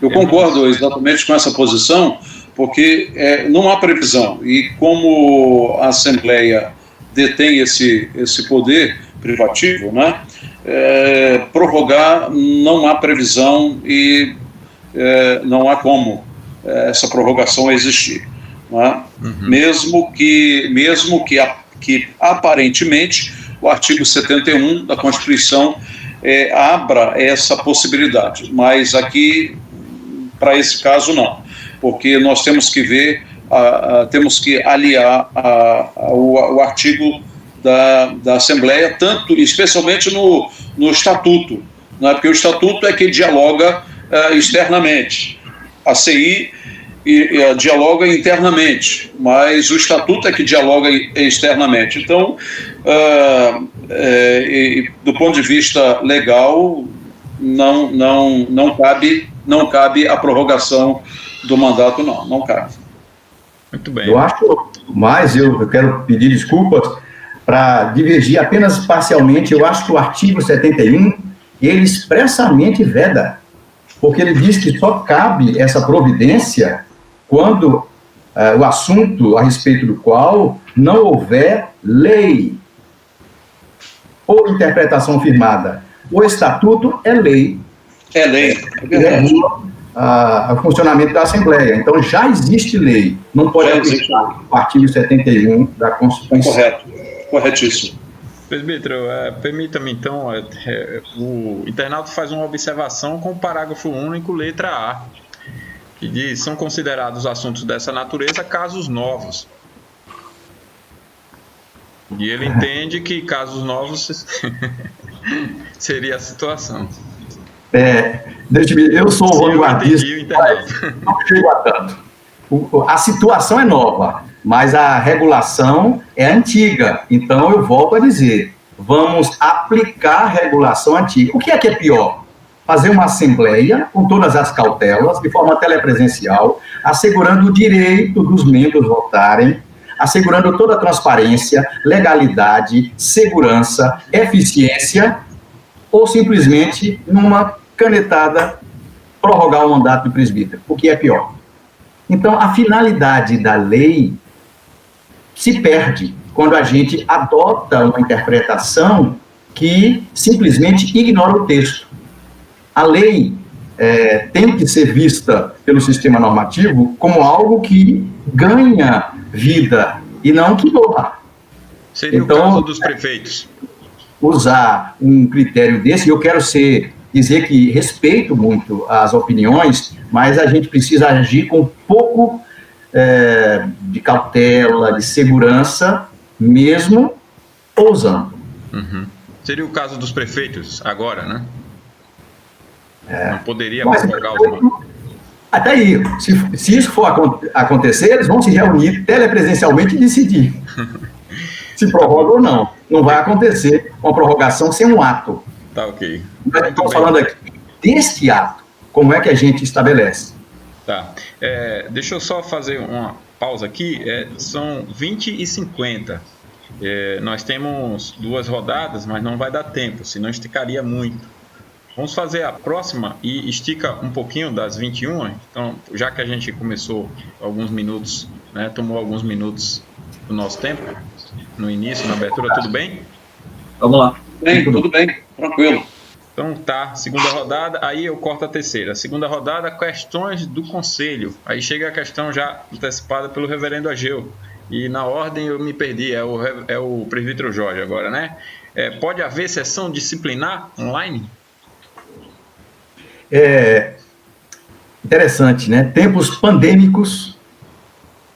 Eu concordo exatamente com essa posição, porque não há previsão. E como a Assembleia detém esse poder privativo, né, prorrogar não há previsão e não há como essa prorrogação existir. Né? Uhum. Mesmo que aparentemente o artigo 71 da Constituição abra essa possibilidade, mas aqui, para esse caso, não, porque nós temos que ver, temos que aliar o artigo da Assembleia, especialmente no Estatuto, né, porque o Estatuto é que dialoga externamente, a CI dialoga internamente, mas o Estatuto é que dialoga externamente. Então, do ponto de vista legal, não cabe a prorrogação do mandato, não cabe. Muito bem. Eu acho, mas eu quero pedir desculpas para divergir apenas parcialmente. Eu acho que o artigo 71, ele expressamente veda, porque ele diz que só cabe essa providência quando o assunto a respeito do qual não houver lei ou interpretação firmada. O Estatuto é lei. É lei. Que regula o funcionamento da Assembleia. Então, já existe lei. Não pode aplicar o artigo 71 da Constituição. Correto. Corretíssimo. Presbítero, permita-me então, o internauta faz uma observação com o parágrafo único, letra A, que diz: são considerados assuntos dessa natureza casos novos. E ele entende que casos novos seria a situação. Eu sou vanguardista, não chego a tanto. A situação é nova, mas a regulação é antiga. Então, eu volto a dizer, vamos aplicar a regulação antiga. O que é pior? Fazer uma assembleia com todas as cautelas, de forma telepresencial, assegurando o direito dos membros votarem, assegurando toda a transparência, legalidade, segurança, eficiência, ou simplesmente, numa canetada, prorrogar o mandato do presbítero, o que é pior. Então, a finalidade da lei se perde quando a gente adota uma interpretação que simplesmente ignora o texto. A lei tem que ser vista pelo sistema normativo como algo que ganha vida e não que morra. Seria então, o caso dos prefeitos. Usar um critério desse, eu quero dizer que respeito muito as opiniões mas a gente precisa agir com um pouco de cautela, de segurança, mesmo ousando. Uhum. Seria o caso dos prefeitos agora, né? Não poderia Mas, prorrogar os... Até aí, se isso for acontecer, eles vão se reunir telepresencialmente e decidir se prorroga ou não. Não vai acontecer uma prorrogação sem um ato. Tá, ok. Nós estamos falando aqui deste ato. Como é que a gente estabelece? Tá. Deixa eu só fazer uma pausa aqui. São 20h50. Nós temos 2 rodadas, mas não vai dar tempo, senão esticaria muito. Vamos fazer a próxima e estica um pouquinho das 21. Então, já que a gente começou alguns minutos, né, tomou alguns minutos do nosso tempo, no início, na abertura, tudo bem? Vamos lá. Bem, tudo bem, tranquilo. Então tá, segunda rodada, aí eu corto a terceira. Segunda rodada, questões do conselho. Aí chega a questão já antecipada pelo reverendo Ageu. E na ordem eu me perdi, é o presbítero Jorge agora, né? Pode haver sessão disciplinar online? Interessante, né? Tempos pandêmicos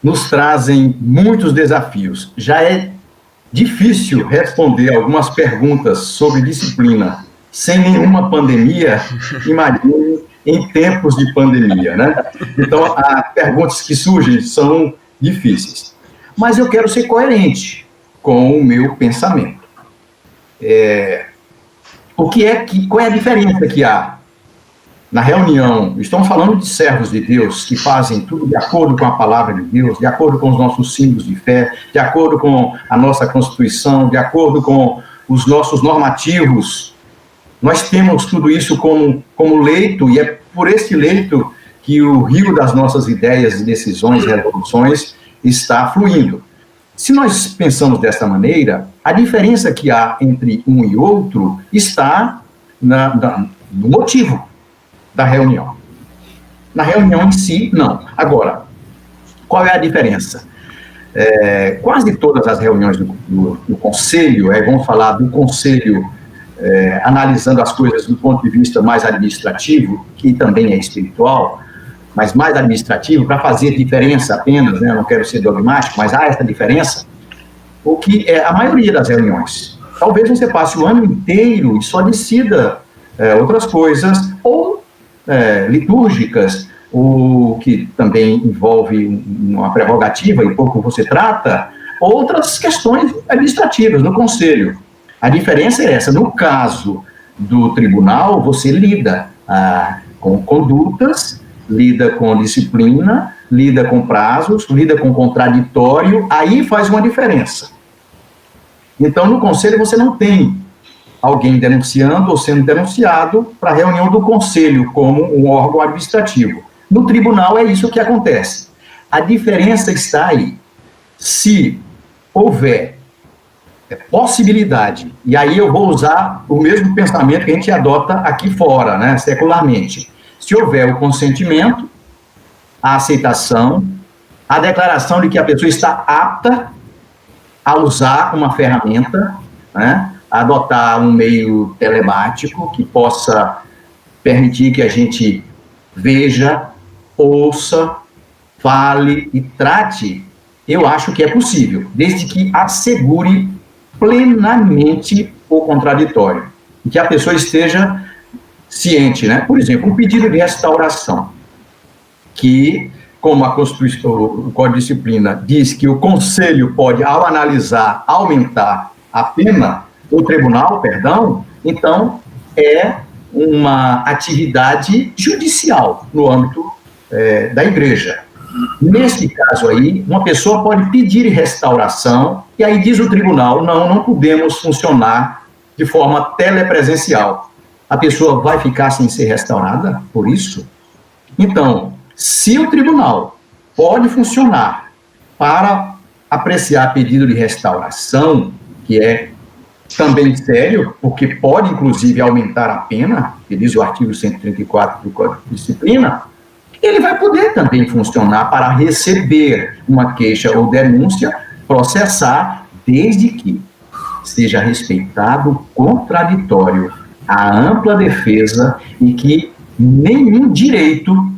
nos trazem muitos desafios. Já é difícil responder algumas perguntas sobre disciplina sem nenhuma pandemia, imagine em tempos de pandemia, né? Então, as perguntas que surgem são difíceis. Mas eu quero ser coerente com o meu pensamento. Qual é a diferença que há na reunião? Estamos falando de servos de Deus que fazem tudo de acordo com a palavra de Deus, de acordo com os nossos símbolos de fé, de acordo com a nossa Constituição, de acordo com os nossos normativos. Nós temos tudo isso como leito, e é por esse leito que o rio das nossas ideias, decisões e resoluções está fluindo. Se nós pensamos desta maneira, a diferença que há entre um e outro está no motivo da reunião. Na reunião em si, não. Agora, qual é a diferença? Quase todas as reuniões do conselho, vamos falar do conselho analisando as coisas do ponto de vista mais administrativo, que também é espiritual, mas mais administrativo, para fazer diferença apenas, né? Eu não quero ser dogmático, mas há essa diferença, o que é a maioria das reuniões. Talvez você passe o ano inteiro e só decida outras coisas, ou litúrgicas, o que também envolve uma prerrogativa e pouco você trata, outras questões administrativas no conselho. A diferença é essa. No caso do tribunal, você lida com condutas, lida com disciplina, lida com prazos, lida com contraditório, aí faz uma diferença. Então, no conselho, você não tem alguém denunciando ou sendo denunciado para a reunião do conselho como um órgão administrativo. No tribunal é isso que acontece. A diferença está aí. Se houver possibilidade, e aí eu vou usar o mesmo pensamento que a gente adota aqui fora, né, secularmente. Se houver o consentimento, a aceitação, a declaração de que a pessoa está apta a usar uma ferramenta, né, a adotar um meio telemático que possa permitir que a gente veja, ouça, fale e trate, eu acho que é possível, desde que assegure plenamente o contraditório, e que a pessoa esteja ciente, né? Por exemplo, um pedido de restauração, que, como a Constituição, o Código de Disciplina diz que o Conselho pode, ao analisar, aumentar a pena, o Tribunal, então é uma atividade judicial no âmbito da Igreja. Nesse caso aí, uma pessoa pode pedir restauração, e aí diz o tribunal, não podemos funcionar de forma telepresencial. A pessoa vai ficar sem ser restaurada por isso? Então, se o tribunal pode funcionar para apreciar pedido de restauração, que é também sério, porque pode, inclusive, aumentar a pena, que diz o artigo 134 do Código de Disciplina, ele vai poder também funcionar para receber uma queixa ou denúncia, processar, desde que seja respeitado o contraditório, a ampla defesa e que nenhum direito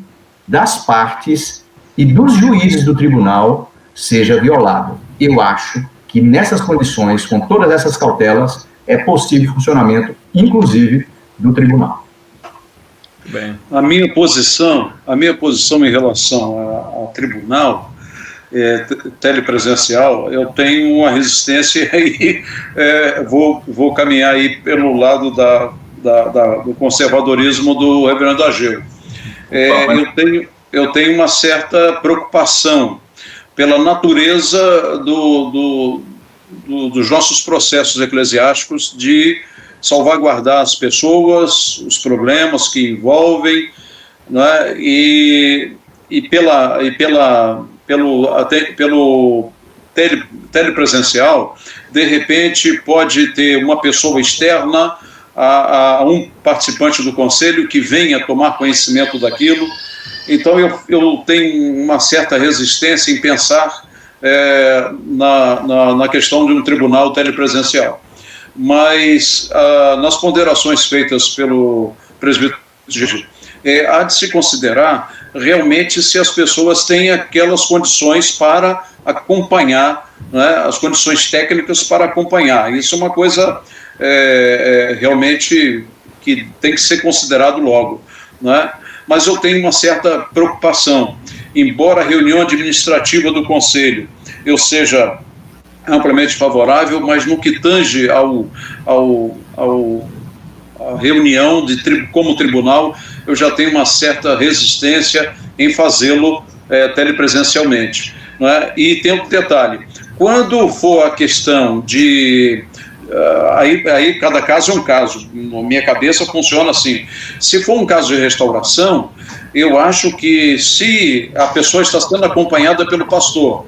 das partes e dos juízes do tribunal seja violado. Eu acho que nessas condições, com todas essas cautelas, é possível funcionamento, inclusive, do tribunal. Bem. A minha posição em relação ao tribunal telepresencial, eu tenho uma resistência e vou caminhar aí pelo lado do conservadorismo do reverendo Ageu. Eu tenho uma certa preocupação pela natureza dos nossos processos eclesiásticos de salvaguardar as pessoas, os problemas que envolvem, né, pelo telepresencial, de repente pode ter uma pessoa externa a um participante do conselho que venha tomar conhecimento daquilo. Então eu tenho uma certa resistência em pensar na questão de um tribunal telepresencial. Mas nas ponderações feitas pelo presbítero, há de se considerar realmente se as pessoas têm aquelas condições para acompanhar, né, as condições técnicas para acompanhar. Isso é uma coisa realmente que tem que ser considerado logo, né? Mas eu tenho uma certa preocupação, embora a reunião administrativa do Conselho eu seja amplamente favorável, mas no que tange a reunião como tribunal, eu já tenho uma certa resistência em fazê-lo telepresencialmente, né? E tem um detalhe, quando for a questão de... Aí cada caso é um caso, na minha cabeça funciona assim, se for um caso de restauração, eu acho que se a pessoa está sendo acompanhada pelo pastor,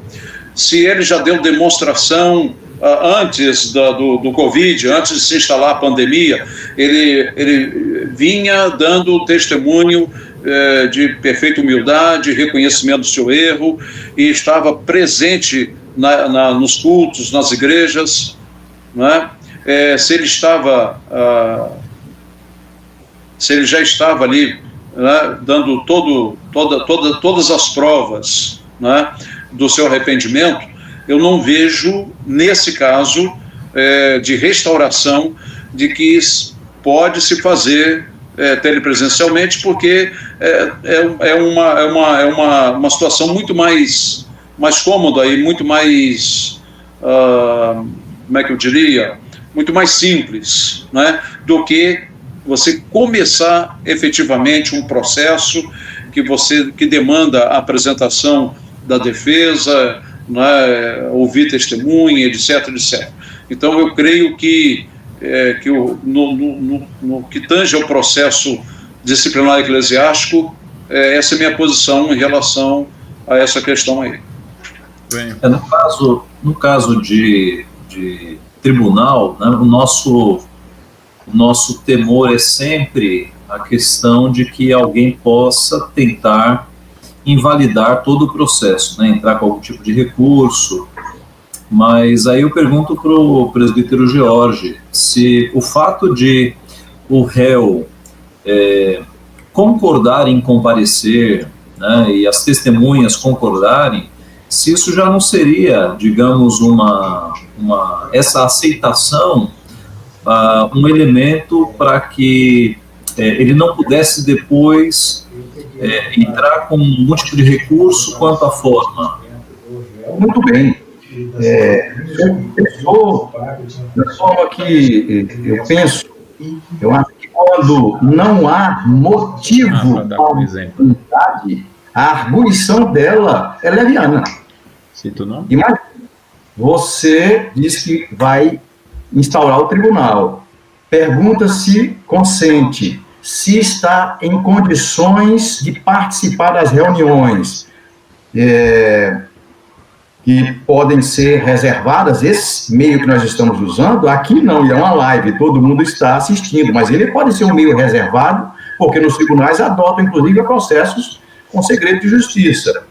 se ele já deu demonstração antes do Covid, antes de se instalar a pandemia, ele vinha dando testemunho de perfeita humildade, reconhecimento do seu erro, e estava presente nos cultos, nas igrejas, né? Se ele já estava ali, né, dando todas as provas, né, do seu arrependimento, eu não vejo, nesse caso de restauração, de que pode se fazer telepresencialmente, porque é uma situação muito mais cômoda e muito mais, como é que eu diria, muito mais simples, né, do que você começar efetivamente um processo que demanda a apresentação da defesa, né, ouvir testemunha, etc, etc. Então eu creio que no que tange ao processo disciplinar eclesiástico, essa é a minha posição em relação a essa questão aí. Bem. No caso de tribunal, né, o nosso temor é sempre a questão de que alguém possa tentar invalidar todo o processo, né, entrar com algum tipo de recurso. Mas aí eu pergunto para o presbítero George se o fato de o réu concordar em comparecer, né, e as testemunhas concordarem, se isso já não seria, digamos, essa aceitação, um elemento para que ele não pudesse depois entrar com um tipo de recurso quanto à forma. Muito bem. Eu acho que quando não há motivo para a unidade, a arguição dela é leviana. Cito não? Imagina, você diz que vai instaurar o tribunal, pergunta se consente, se está em condições de participar das reuniões, que podem ser reservadas, esse meio que nós estamos usando, aqui não, é uma live, todo mundo está assistindo, mas ele pode ser um meio reservado, porque nos tribunais adotam, inclusive, processos com segredo de justiça.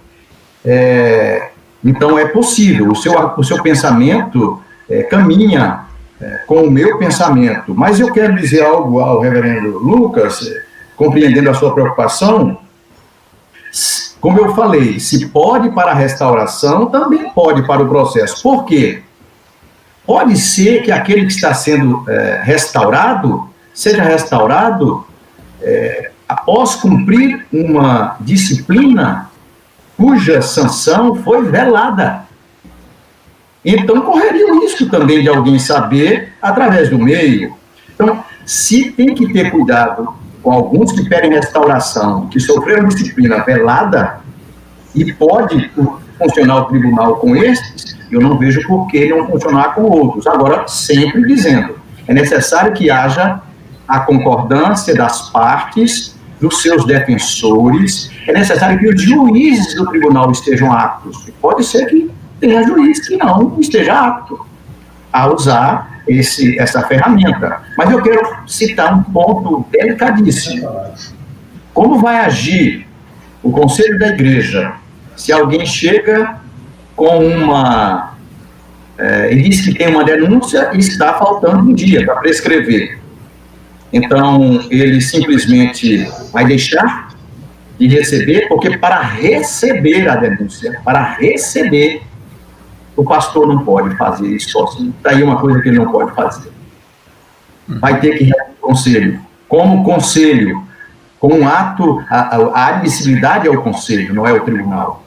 Então, é possível, o seu pensamento caminha com o meu pensamento, mas eu quero dizer algo ao reverendo Lucas, compreendendo a sua preocupação, como eu falei, se pode para a restauração, também pode para o processo. Por quê? Pode ser que aquele que está sendo restaurado, seja restaurado após cumprir uma disciplina cuja sanção foi velada. Então, correria o risco também de alguém saber através do meio. Então, se tem que ter cuidado com alguns que pedem restauração, que sofreram disciplina velada, e pode funcionar o tribunal com estes, eu não vejo por que não funcionar com outros. Agora, sempre dizendo, é necessário que haja a concordância das partes, dos seus defensores, é necessário que os juízes do tribunal estejam aptos. Pode ser que tenha juiz que não esteja apto a usar essa ferramenta. Mas eu quero citar um ponto delicadíssimo. Como vai agir o Conselho da Igreja se alguém chega com e diz que tem uma denúncia e está faltando um dia para prescrever? Então, ele simplesmente vai deixar de receber, porque para receber a denúncia, o pastor não pode fazer isso sozinho. Está aí uma coisa que ele não pode fazer. Vai ter que ir ao conselho. Como conselho, com um ato, a admissibilidade é o conselho, não é o tribunal.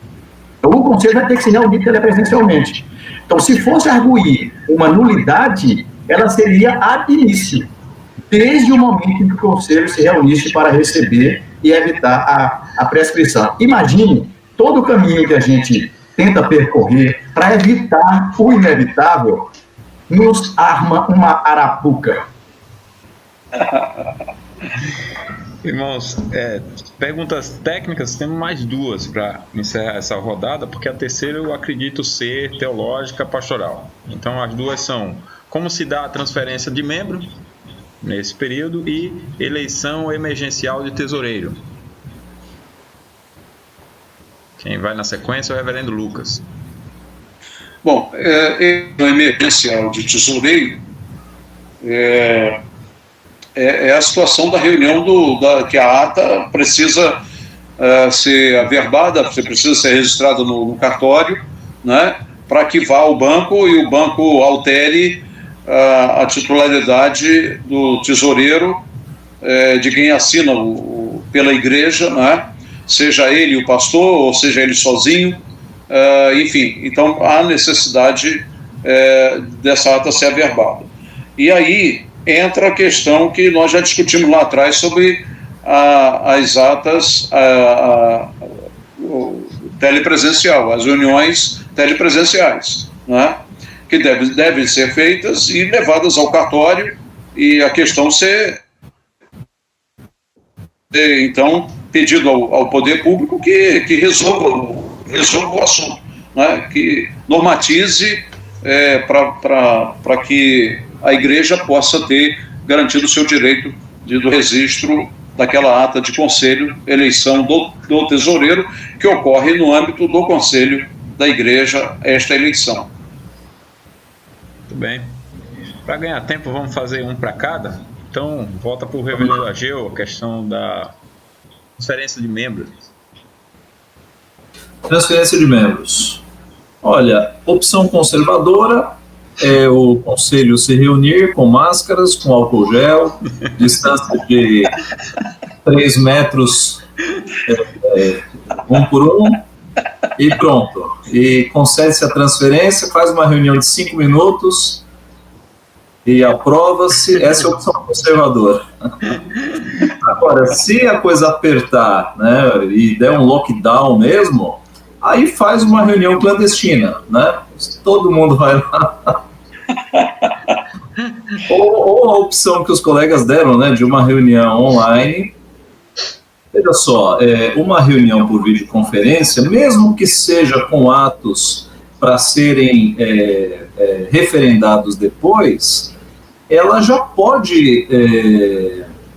Então, o conselho vai ter que se reunir telepresencialmente. Então, se fosse arguir uma nulidade, ela seria ad início, desde o momento em que o conselho se reunisse para receber e evitar a prescrição. Imagine todo o caminho que a gente tenta percorrer para evitar o inevitável, nos arma uma arapuca. Irmãos, perguntas técnicas, temos mais duas para encerrar essa rodada, porque a terceira eu acredito ser teológica pastoral. Então as duas são: como se dá a transferência de membro nesse período e eleição emergencial de tesoureiro. Quem vai na sequência é o reverendo Lucas. Bom, o emergencial de tesoureiro é a situação da reunião que a ata precisa ser averbada, você precisa ser registrada no cartório, né, para que vá ao banco e o banco altere a titularidade do tesoureiro, de quem assina pela igreja, né, seja ele o pastor ou seja ele sozinho, enfim, então há necessidade dessa ata ser averbada. E aí entra a questão que nós já discutimos lá atrás sobre as atas telepresencial, as reuniões telepresenciais, né, que devem ser feitas e levadas ao cartório, e a questão ser, então, pedido ao poder público que resolva o assunto, né, que normatize para que a igreja possa ter garantido o seu direito do registro daquela ata de conselho, eleição do tesoureiro, que ocorre no âmbito do conselho da igreja, esta eleição. Muito bem. Para ganhar tempo, vamos fazer um para cada. Então, volta para o reverendo Ageu, a questão da transferência de membros. Transferência de membros. Olha, opção conservadora é o conselho se reunir com máscaras, com álcool gel, distância de 3 metros, um por um, e pronto. E concede-se a transferência, faz uma reunião de 5 minutos e aprova-se. Essa é a opção conservadora. Agora, se a coisa apertar, né, e der um lockdown mesmo, aí faz uma reunião clandestina, né? Todo mundo vai lá. ou a opção que os colegas deram, né, de uma reunião online. Veja só, uma reunião por videoconferência, mesmo que seja com atos para serem referendados depois, ela já pode,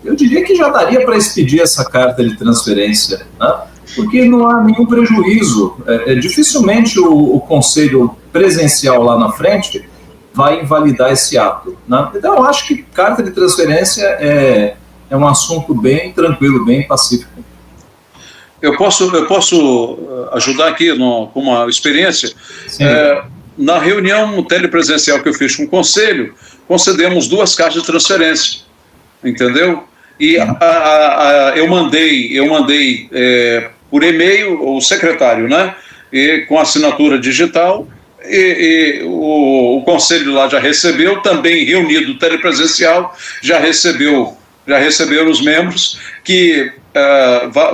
eu diria que já daria para expedir essa carta de transferência, né? Porque não há nenhum prejuízo. Dificilmente o conselho presencial lá na frente vai invalidar esse ato, né? Então, eu acho que carta de transferência é um assunto bem tranquilo, bem pacífico. Eu posso ajudar aqui com uma experiência. Na reunião telepresencial que eu fiz com o Conselho, concedemos 2 cartas de transferência, entendeu? E eu mandei por e-mail o secretário, né? E com assinatura digital, e o Conselho lá já recebeu, também reunido telepresencial, já receberam os membros, que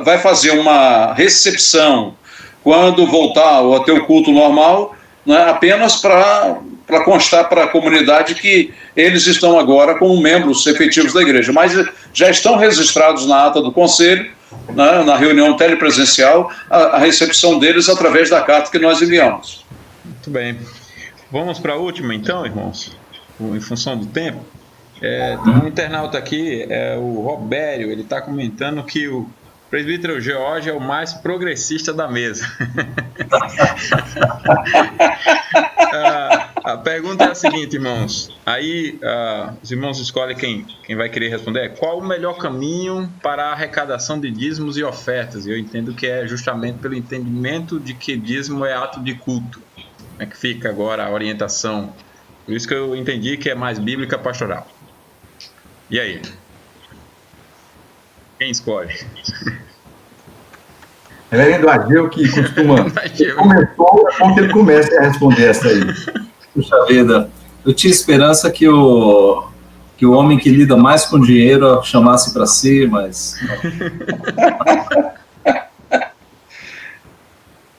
vai fazer uma recepção quando voltar a ter o culto normal, né, apenas para constar para a comunidade que eles estão agora como membros efetivos da igreja, mas já estão registrados na ata do Conselho, né, na reunião telepresencial, a recepção deles através da carta que nós enviamos. Muito bem. Vamos para a última, então, irmãos, em função do tempo. Tem um internauta aqui, o Robério, ele está comentando que o presbítero George é o mais progressista da mesa. A pergunta é a seguinte, irmãos. Aí os irmãos escolhem quem vai querer responder. Qual o melhor caminho para a arrecadação de dízimos e ofertas? Eu entendo que é justamente pelo entendimento de que dízimo é ato de culto. Como é que fica agora a orientação? Por isso que eu entendi que é mais bíblica pastoral. E aí? Quem escolhe? Reverendo Ageu, que costuma... Começou, é bom que ele comece a responder essa aí. Puxa vida, eu tinha esperança que o homem que lida mais com dinheiro chamasse para si, mas...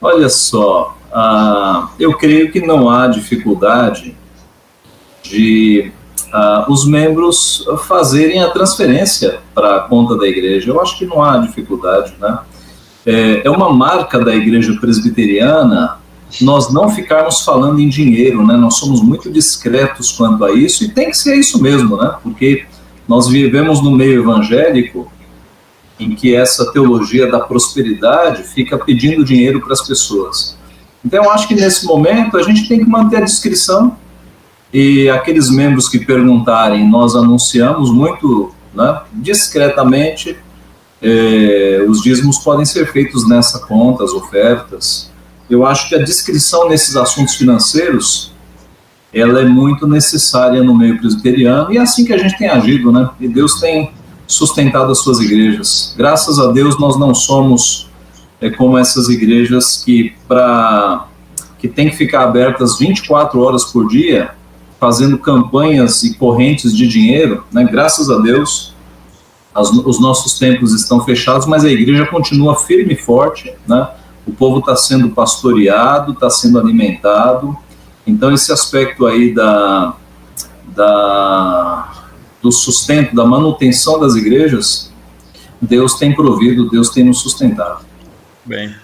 Olha só, eu creio que não há dificuldade de os membros fazerem a transferência para a conta da igreja. Eu acho que não há dificuldade, né? É uma marca da igreja presbiteriana nós não ficarmos falando em dinheiro, né? Nós somos muito discretos quanto a isso, e tem que ser isso mesmo, né? Porque nós vivemos no meio evangélico em que essa teologia da prosperidade fica pedindo dinheiro para as pessoas. Então eu acho que nesse momento a gente tem que manter a discrição, e aqueles membros que perguntarem, nós anunciamos muito, né, discretamente, os dízimos podem ser feitos nessa conta, as ofertas. Eu acho que a discrição nesses assuntos financeiros, ela é muito necessária no meio presbiteriano, e é assim que a gente tem agido, né? E Deus tem sustentado as suas igrejas. Graças a Deus nós não somos como essas igrejas que tem que ficar abertas 24 horas por dia, fazendo campanhas e correntes de dinheiro, né? Graças a Deus, os nossos templos estão fechados, mas a igreja continua firme e forte, né? O povo está sendo pastoreado, está sendo alimentado. Então esse aspecto aí do sustento, da manutenção das igrejas, Deus tem provido, Deus tem nos sustentado. Bem.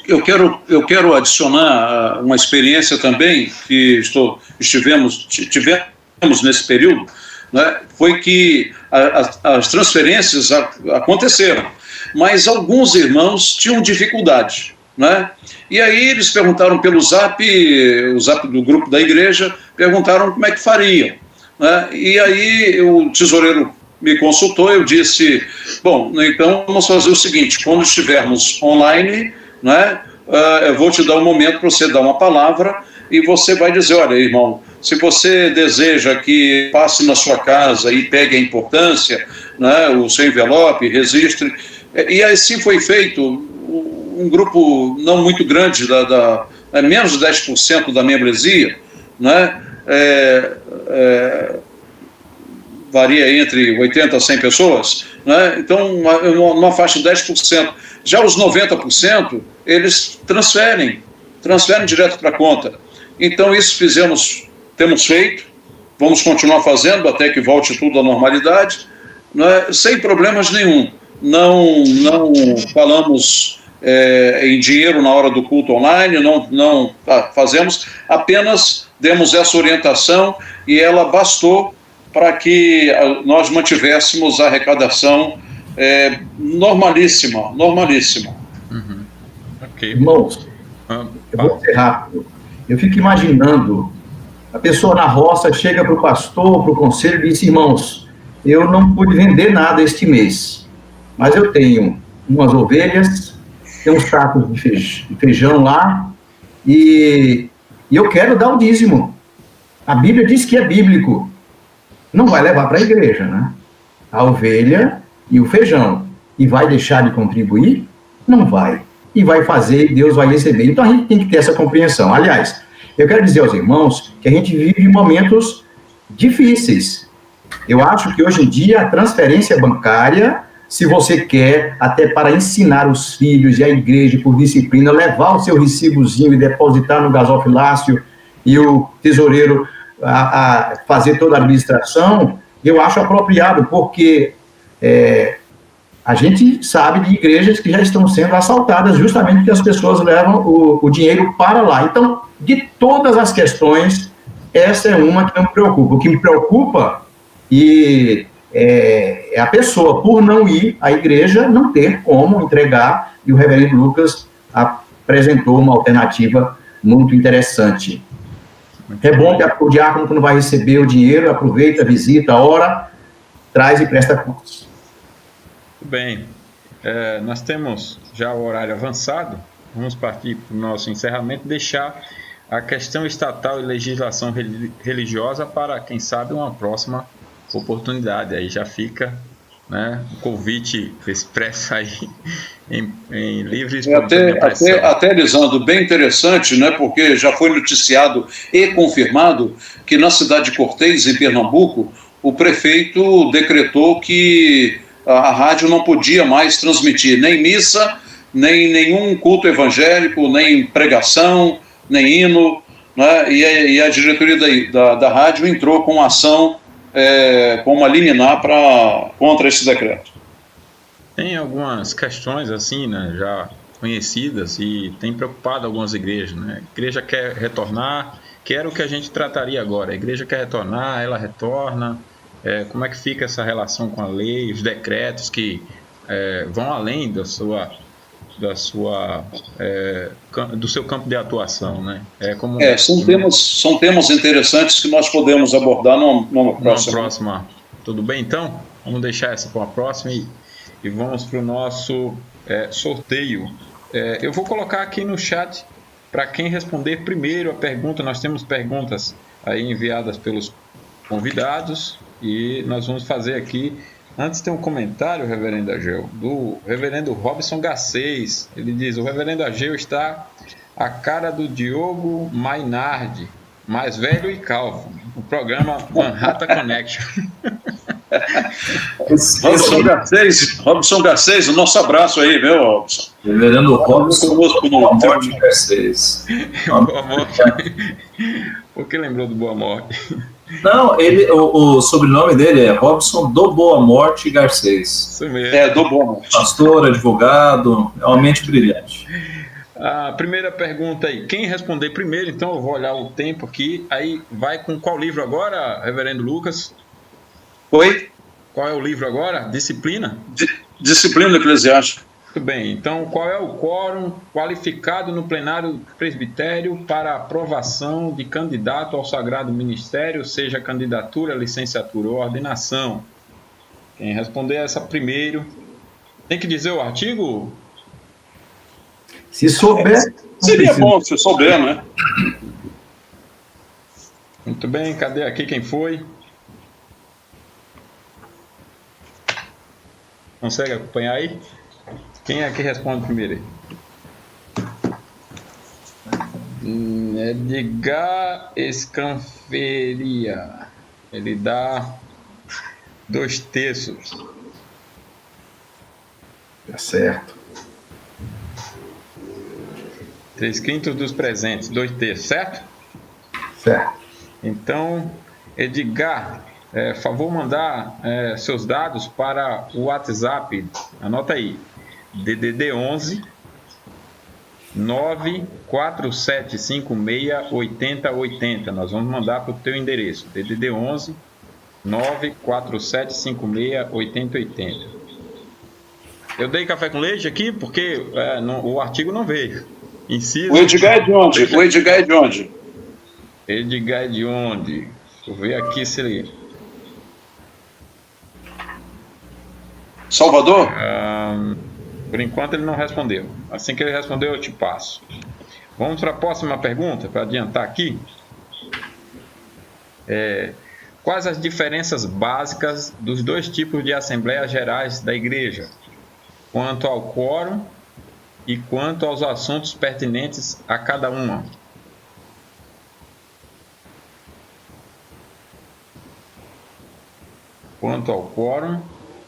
Eu quero adicionar uma experiência também que tivemos nesse período, né? Foi que as transferências aconteceram, mas alguns irmãos tinham dificuldade, né? E aí eles perguntaram pelo zap, o zap do grupo da igreja, perguntaram como é que fariam, né? E aí o tesoureiro me consultou, eu disse, bom, então vamos fazer o seguinte, quando estivermos online, né, eu vou te dar um momento para você dar uma palavra, e você vai dizer, olha, irmão, se você deseja que passe na sua casa e pegue a importância, né, o seu envelope, registre, e assim foi feito. Um grupo não muito grande, menos de 10% da membresia, né, varia entre 80 a 100 pessoas, né? Então uma faixa de 10%. Já os 90%, eles transferem direto para a conta. Então isso temos feito, vamos continuar fazendo até que volte tudo à normalidade, né? Sem problemas nenhum. Não falamos em dinheiro na hora do culto online, não fazemos, apenas demos essa orientação, e ela bastou para que nós mantivéssemos a arrecadação normalíssima. Uhum. Okay. Irmãos, eu vou ser rápido. Eu fico imaginando, a pessoa na roça chega para o pastor, para o conselho, e diz, irmãos, eu não pude vender nada este mês, mas eu tenho umas ovelhas tem uns sacos de feijão lá, e eu quero dar o dízimo. A Bíblia diz que é bíblico. Não vai levar para a igreja, né? A ovelha e o feijão. E vai deixar de contribuir? Não vai. E vai fazer, e Deus vai receber. Então a gente tem que ter essa compreensão. Aliás, eu quero dizer aos irmãos que a gente vive momentos difíceis. Eu acho que hoje em dia a transferência bancária, se você quer, até para ensinar os filhos e a igreja por disciplina, levar o seu recibozinho e depositar no gasofilácio e o tesoureiro a fazer toda a administração, eu acho apropriado, porque a gente sabe de igrejas que já estão sendo assaltadas justamente porque as pessoas levam o dinheiro para lá. Então, de todas as questões, essa é uma que não me preocupa. O que me preocupa é a pessoa, por não ir à igreja, não ter como entregar, e o reverendo Lucas apresentou uma alternativa muito interessante. É bom que o diácono, quando vai receber o dinheiro, aproveita, visita, ora, traz e presta contas. Muito bem. Nós temos já o horário avançado, vamos partir para o nosso encerramento, deixar a questão estatal e legislação religiosa para, quem sabe, uma próxima oportunidade. Aí já fica, né, o convite expresso aí em livre expressão. Até, Lisandro, bem interessante, né, porque já foi noticiado e confirmado que na cidade de Cortês, em Pernambuco, o prefeito decretou que a rádio não podia mais transmitir nem missa, nem nenhum culto evangélico, nem pregação, nem hino, né, e a diretoria da rádio entrou com ação, com uma liminar contra esse decreto. Tem algumas questões assim, né, já conhecidas e tem preocupado algumas igrejas, né? A igreja quer retornar, que era o que a gente trataria agora. A igreja quer retornar, ela retorna. Como é que fica essa relação com a lei, os decretos que vão além do seu campo de atuação, né? São temas interessantes que nós podemos abordar numa próxima. Tudo bem, então? Vamos deixar essa para a próxima e vamos para o nosso sorteio. Eu vou colocar aqui no chat para quem responder primeiro a pergunta. Nós temos perguntas aí enviadas pelos convidados e nós vamos fazer aqui. Antes tem um comentário, reverendo Ageu, do reverendo Robson Garcês. Ele diz: o reverendo Ageu está a cara do Diogo Mainardi, mais velho e calvo, o programa Manhattan Connection. Robson Garcês, o nosso abraço aí, viu, Robson? Reverendo Robson Boa Morte Garcês. Boa Morte. Por que lembrou do Boa Morte? Não, o sobrenome dele é Robson do Boa Morte Garcês. Isso mesmo. Do Boa Morte. Pastor, advogado, é uma mente brilhante. A primeira pergunta aí, quem responder primeiro, então eu vou olhar o tempo aqui, aí vai com qual livro agora, reverendo Lucas? Oi? Qual é o livro agora? Disciplina? Disciplina Eclesiástica. Muito bem, então qual é o quórum qualificado no plenário do presbitério para aprovação de candidato ao sagrado ministério, seja candidatura, licenciatura ou ordenação? Quem responder essa primeiro, tem que dizer o artigo? Se souber... Seria bom se souber, né? Muito bem, cadê aqui quem foi? Consegue acompanhar aí? Quem é que responde primeiro aí? Edgar Escanferia. Ele dá 2/3. Tá certo. 3/5 dos presentes, 2/3, certo? Certo. Então, Edgar, favor mandar seus dados para o WhatsApp. Anota aí. DDD 11 94756 8080. Nós vamos mandar para o teu endereço. DDD 11 94756 8080. Eu dei café com leite aqui porque o artigo não veio. Inciso. O Edgar é de onde? Edgar é de onde? Deixa eu ver aqui se ele... Salvador? Por enquanto ele não respondeu. Assim que ele respondeu, eu te passo. Vamos para a próxima pergunta, para adiantar aqui. Quais as diferenças básicas dos dois tipos de assembleias gerais da igreja, quanto ao quórum e quanto aos assuntos pertinentes a cada uma? Quanto ao quórum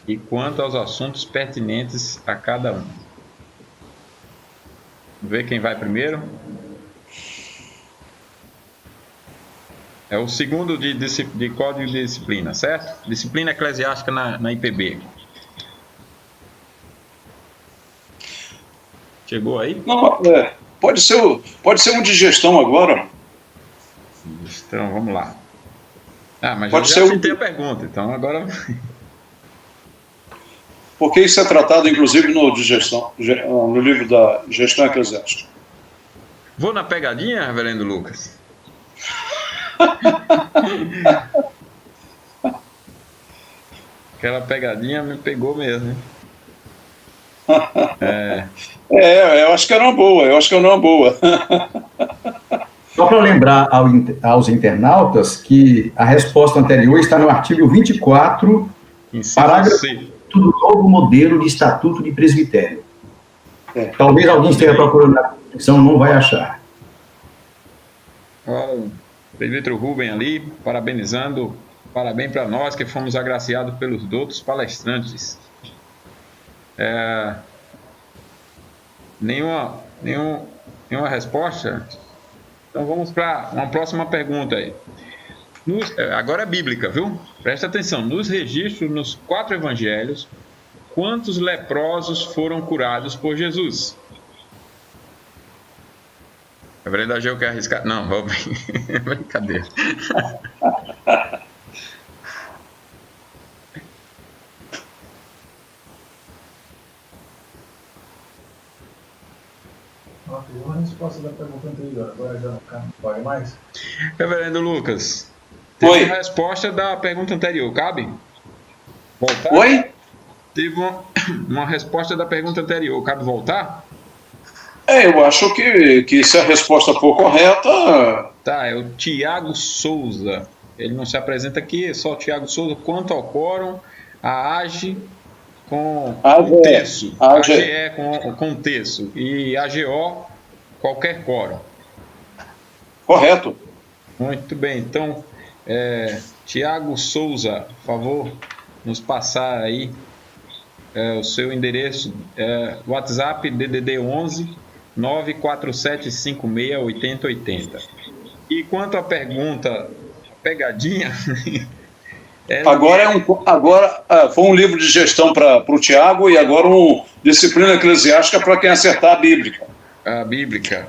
e quanto aos assuntos pertinentes a cada um. Vamos ver quem vai primeiro. É o segundo de Código de Disciplina, certo? Disciplina Eclesiástica na IPB. Chegou aí? Não, pode ser um de gestão agora. Então, vamos lá. Mas pode eu já ser citei a pergunta, então agora... Porque isso é tratado, inclusive, no livro da Gestão Eclesiástica. Vou na pegadinha, reverendo Lucas? Aquela pegadinha me pegou mesmo, hein? Eu acho que era uma boa. Só para lembrar aos internautas que a resposta anterior está no artigo 24, parágrafo C, do novo modelo de estatuto de presbitério. Talvez alguém esteja procurando na Constituição, não vai achar. O presbítero Rubem ali, parabenizando, parabéns para nós que fomos agraciados pelos doutos palestrantes. Nenhuma resposta? Então vamos para uma próxima pergunta aí. Agora é bíblica, viu? Presta atenção. Nos registros, nos 4 evangelhos, quantos leprosos foram curados por Jesus? A verdade eu quero arriscar. Não, Rubem. Brincadeira. Uma resposta da pergunta anterior, agora já não pode mais? Reverendo Lucas, teve uma resposta da pergunta anterior, cabe? Voltar? Oi? Teve uma resposta da pergunta anterior, cabe voltar? Eu acho que se a resposta for correta... Tá, é o Tiago Souza. Ele não se apresenta aqui, é só o Tiago Souza. Quanto ao quórum, a AGE com terço, AGE com terço e AGO qualquer quórum. Correto. Muito bem, então Tiago Souza, por favor, nos passar aí o seu endereço, WhatsApp DDD 11 94756 8080. E quanto à pergunta, pegadinha... Agora foi um livro de gestão para o Tiago e agora disciplina eclesiástica para quem acertar a bíblica. A bíblica.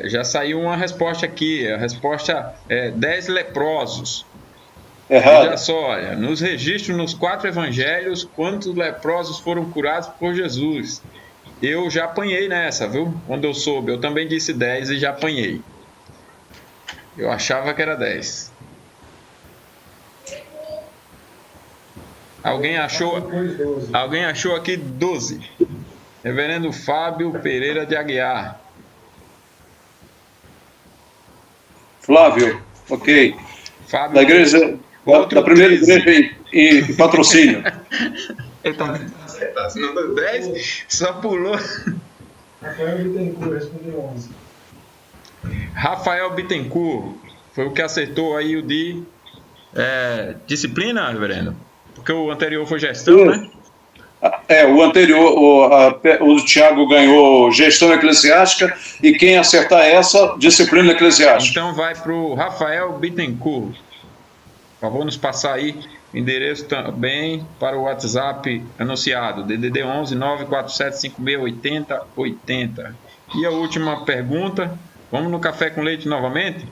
Já saiu uma resposta aqui. A resposta é 10 leprosos. Errado. Olha só, olha, nos registros, nos 4 evangelhos, quantos leprosos foram curados por Jesus? Eu já apanhei nessa, viu? Quando eu soube, eu também disse 10 e já apanhei. Eu achava que era 10. Alguém achou aqui 12. Reverendo Fábio Pereira de Aguiar. Flávio, ok. Fábio, da igreja, da primeira igreja em Patrocínio. Ele tá acertando 10, só pulou. Rafael Bittencourt respondeu 11. Rafael Bittencourt foi o que acertou aí o de disciplina, reverendo? Porque o anterior foi gestão, né? O anterior, o Tiago ganhou gestão eclesiástica e quem acertar essa, disciplina eclesiástica. Então vai para o Rafael Bittencourt. Por favor, nos passar aí o endereço também para o WhatsApp anunciado, DDD 11 94756 8080. E a última pergunta, vamos no café com leite novamente?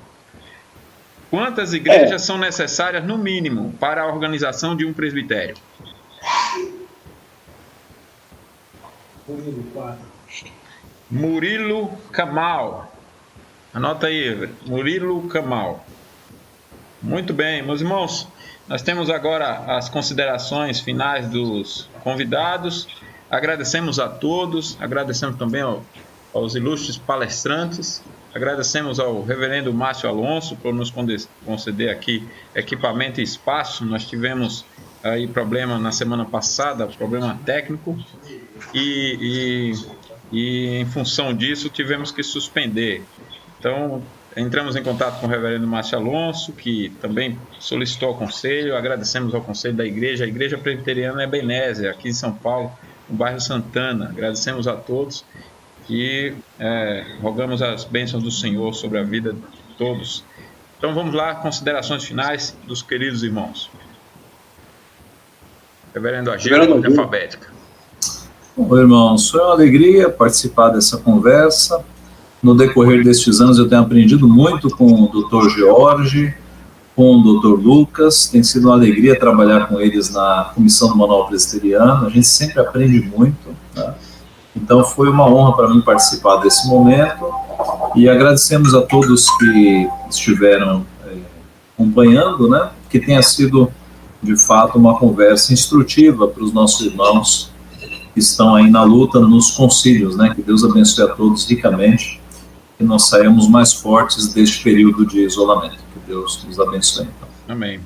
Quantas igrejas são necessárias, no mínimo, para a organização de um presbitério? Murilo, 4. Murilo Kamal. Anota aí, Murilo Kamal. Muito bem, meus irmãos. Nós temos agora as considerações finais dos convidados. agradecemos a todos, agradecemos também aos ilustres palestrantes, agradecemos ao reverendo Márcio Alonso por nos conceder aqui equipamento e espaço. Nós tivemos aí problema na semana passada, problema técnico, e em função disso tivemos que suspender. Então, entramos em contato com o reverendo Márcio Alonso, que também solicitou ao conselho. Agradecemos ao conselho da igreja, a Igreja Presbiteriana Ebenezer, aqui em São Paulo, no bairro Santana. Agradecemos a todos e rogamos as bênçãos do Senhor sobre a vida de todos. Então vamos lá, considerações finais dos queridos irmãos. Reverendo Ageu, ordem alfabética. Bom, irmãos, foi uma alegria participar dessa conversa. No decorrer destes anos eu tenho aprendido muito com o Dr. George, com o Dr. Lucas. Tem sido uma alegria trabalhar com eles na comissão do Manual Presbiteriano. A gente sempre aprende muito, né? Então foi uma honra para mim participar desse momento e agradecemos a todos que estiveram acompanhando, né? Que tenha sido de fato uma conversa instrutiva para os nossos irmãos que estão aí na luta nos concílios, né? Que Deus abençoe a todos ricamente, que nós saímos mais fortes deste período de isolamento. Que Deus nos abençoe. Então. Amém.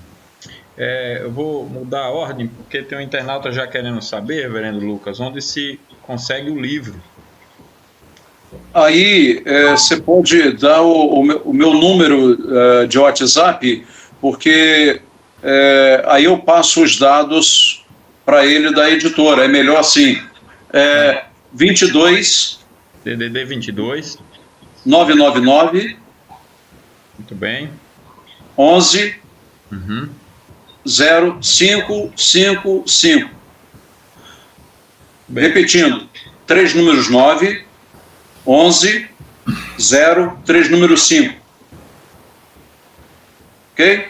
Eu vou mudar a ordem, porque tem um internauta já querendo saber, reverendo Lucas, onde se consegue o livro. Aí você pode dar o meu número de WhatsApp, porque aí eu passo os dados para ele da editora. É melhor assim. 22 DDD 22 999 muito bem 11 0555. Repetindo, 3 números 9 11 0 3 número 5. Ok?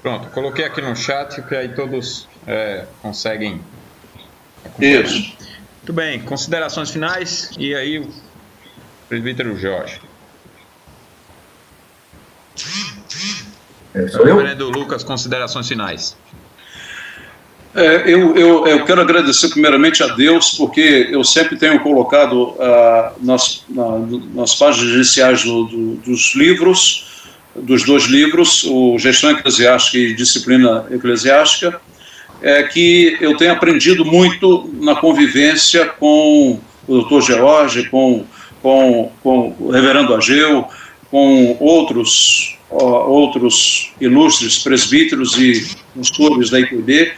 Pronto, coloquei aqui no chat que aí todos conseguem acompanhar. Isso. Muito bem, considerações finais e aí o presbítero Jorge. Sou eu? Reverendo Lucas, considerações finais. Eu quero agradecer primeiramente a Deus, porque eu sempre tenho colocado nas páginas iniciais dos livros, dos 2 livros, o Gestão Eclesiástica e Disciplina Eclesiástica, que eu tenho aprendido muito na convivência com o Dr. George, com o reverendo Ageu, com outros ilustres presbíteros e pastores da IPB,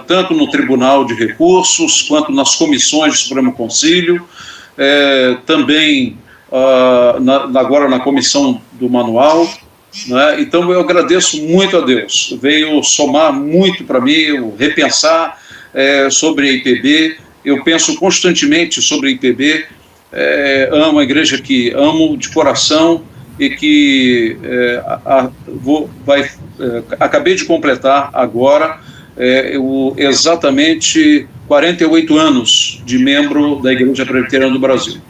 tanto no Tribunal de Recursos, quanto nas comissões do Supremo Concílio, também agora na comissão do Manual, né? Então eu agradeço muito a Deus, veio somar muito para mim, eu repensar sobre a IPB, eu penso constantemente sobre a IPB, amo a igreja que amo de coração e que acabei de completar agora exatamente 48 anos de membro da Igreja Presbiteriana do Brasil.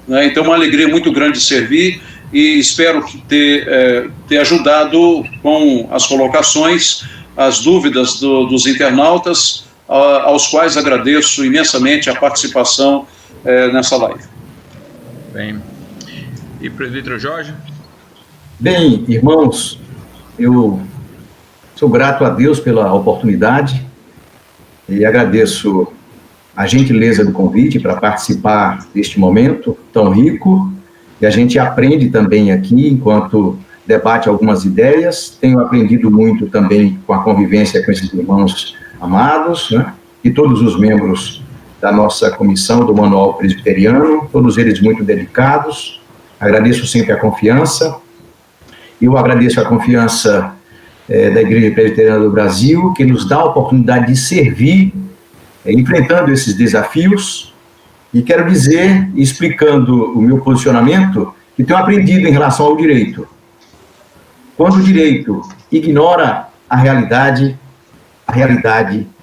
Né? Então, uma alegria muito grande de servir e espero ter ajudado com as colocações, as dúvidas dos internautas, aos quais agradeço imensamente a participação nessa live. Bem. E presbítero Jorge? Bem, irmãos, eu sou grato a Deus pela oportunidade e agradeço a gentileza do convite para participar deste momento tão rico, e a gente aprende também aqui enquanto debate algumas ideias. Tenho aprendido muito também com a convivência com esses irmãos amados, né? E todos os membros da nossa comissão do Manual Presbiteriano, todos eles muito dedicados. Agradeço sempre a confiança. Eu agradeço a confiança da Igreja Presbiteriana do Brasil, que nos dá a oportunidade de servir, enfrentando esses desafios. E quero dizer, explicando o meu posicionamento, que tenho aprendido em relação ao direito. Quando o direito ignora a realidade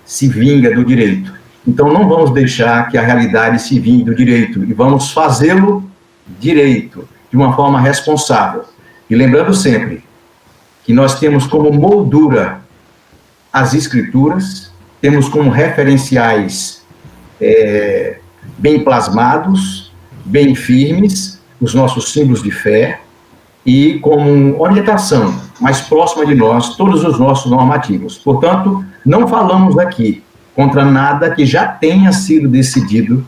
se vinga do direito. Então não vamos deixar que a realidade se vingue do direito, e vamos fazê-lo direito, de uma forma responsável. E lembrando sempre que nós temos como moldura as Escrituras, temos como referenciais bem plasmados, bem firmes, os nossos símbolos de fé, e como orientação mais próxima de nós, todos os nossos normativos. Portanto, não falamos aqui contra nada que já tenha sido decidido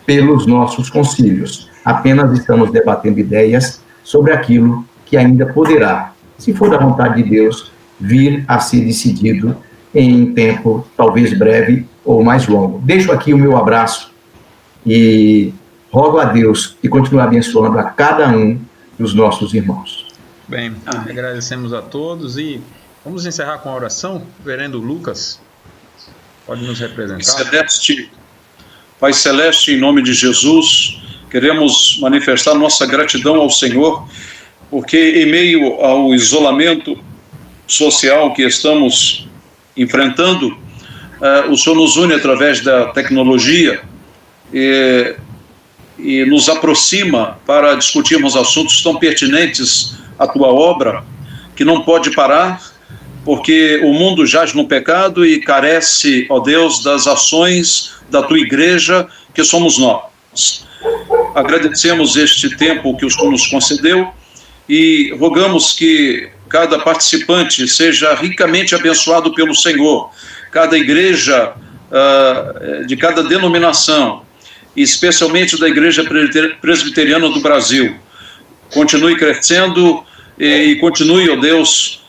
pelos nossos concílios. Apenas estamos debatendo ideias sobre aquilo que ainda poderá, se for da vontade de Deus, vir a ser decidido em tempo talvez breve ou mais longo. Deixo aqui o meu abraço e rogo a Deus que continue abençoando a cada um dos nossos irmãos. Bem, agradecemos a todos e vamos encerrar com a oração. Reverendo Lucas, pode nos representar. Pai Celeste, em nome de Jesus, queremos manifestar nossa gratidão ao Senhor, porque em meio ao isolamento social que estamos enfrentando, o Senhor nos une através da tecnologia e nos aproxima para discutirmos assuntos tão pertinentes à tua obra, que não pode parar, porque o mundo jaz no pecado e carece, ó Deus, das ações da tua igreja, que somos nós. Agradecemos este tempo que o Senhor nos concedeu e rogamos que cada participante seja ricamente abençoado pelo Senhor, cada igreja de cada denominação, especialmente da Igreja Presbiteriana do Brasil, continue crescendo e continue, ó Deus,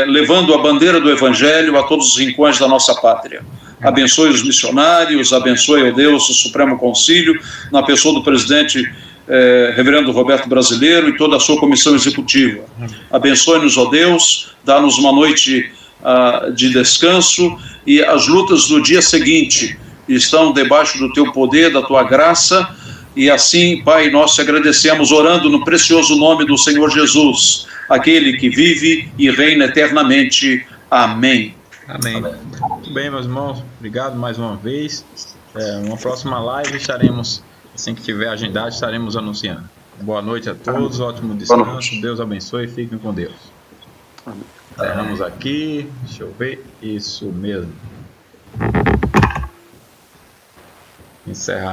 levando a bandeira do Evangelho a todos os rincões da nossa pátria. Abençoe os missionários, abençoe, ó Deus, o Supremo Concílio, na pessoa do presidente Reverendo Roberto Brasileiro e toda a sua comissão executiva. Abençoe-nos, ó Deus, dá-nos uma noite de descanso, e as lutas do dia seguinte estão debaixo do teu poder, da tua graça, e assim, Pai, nós te agradecemos, orando no precioso nome do Senhor Jesus, aquele que vive e reina eternamente. Amém. Amém. Muito bem, meus irmãos, obrigado mais uma vez. Uma próxima live estaremos, assim que tiver agendado, estaremos anunciando. Boa noite a todos, ótimo descanso, Deus abençoe e fiquem com Deus. Encerramos aqui, deixa eu ver, isso mesmo. Encerrar.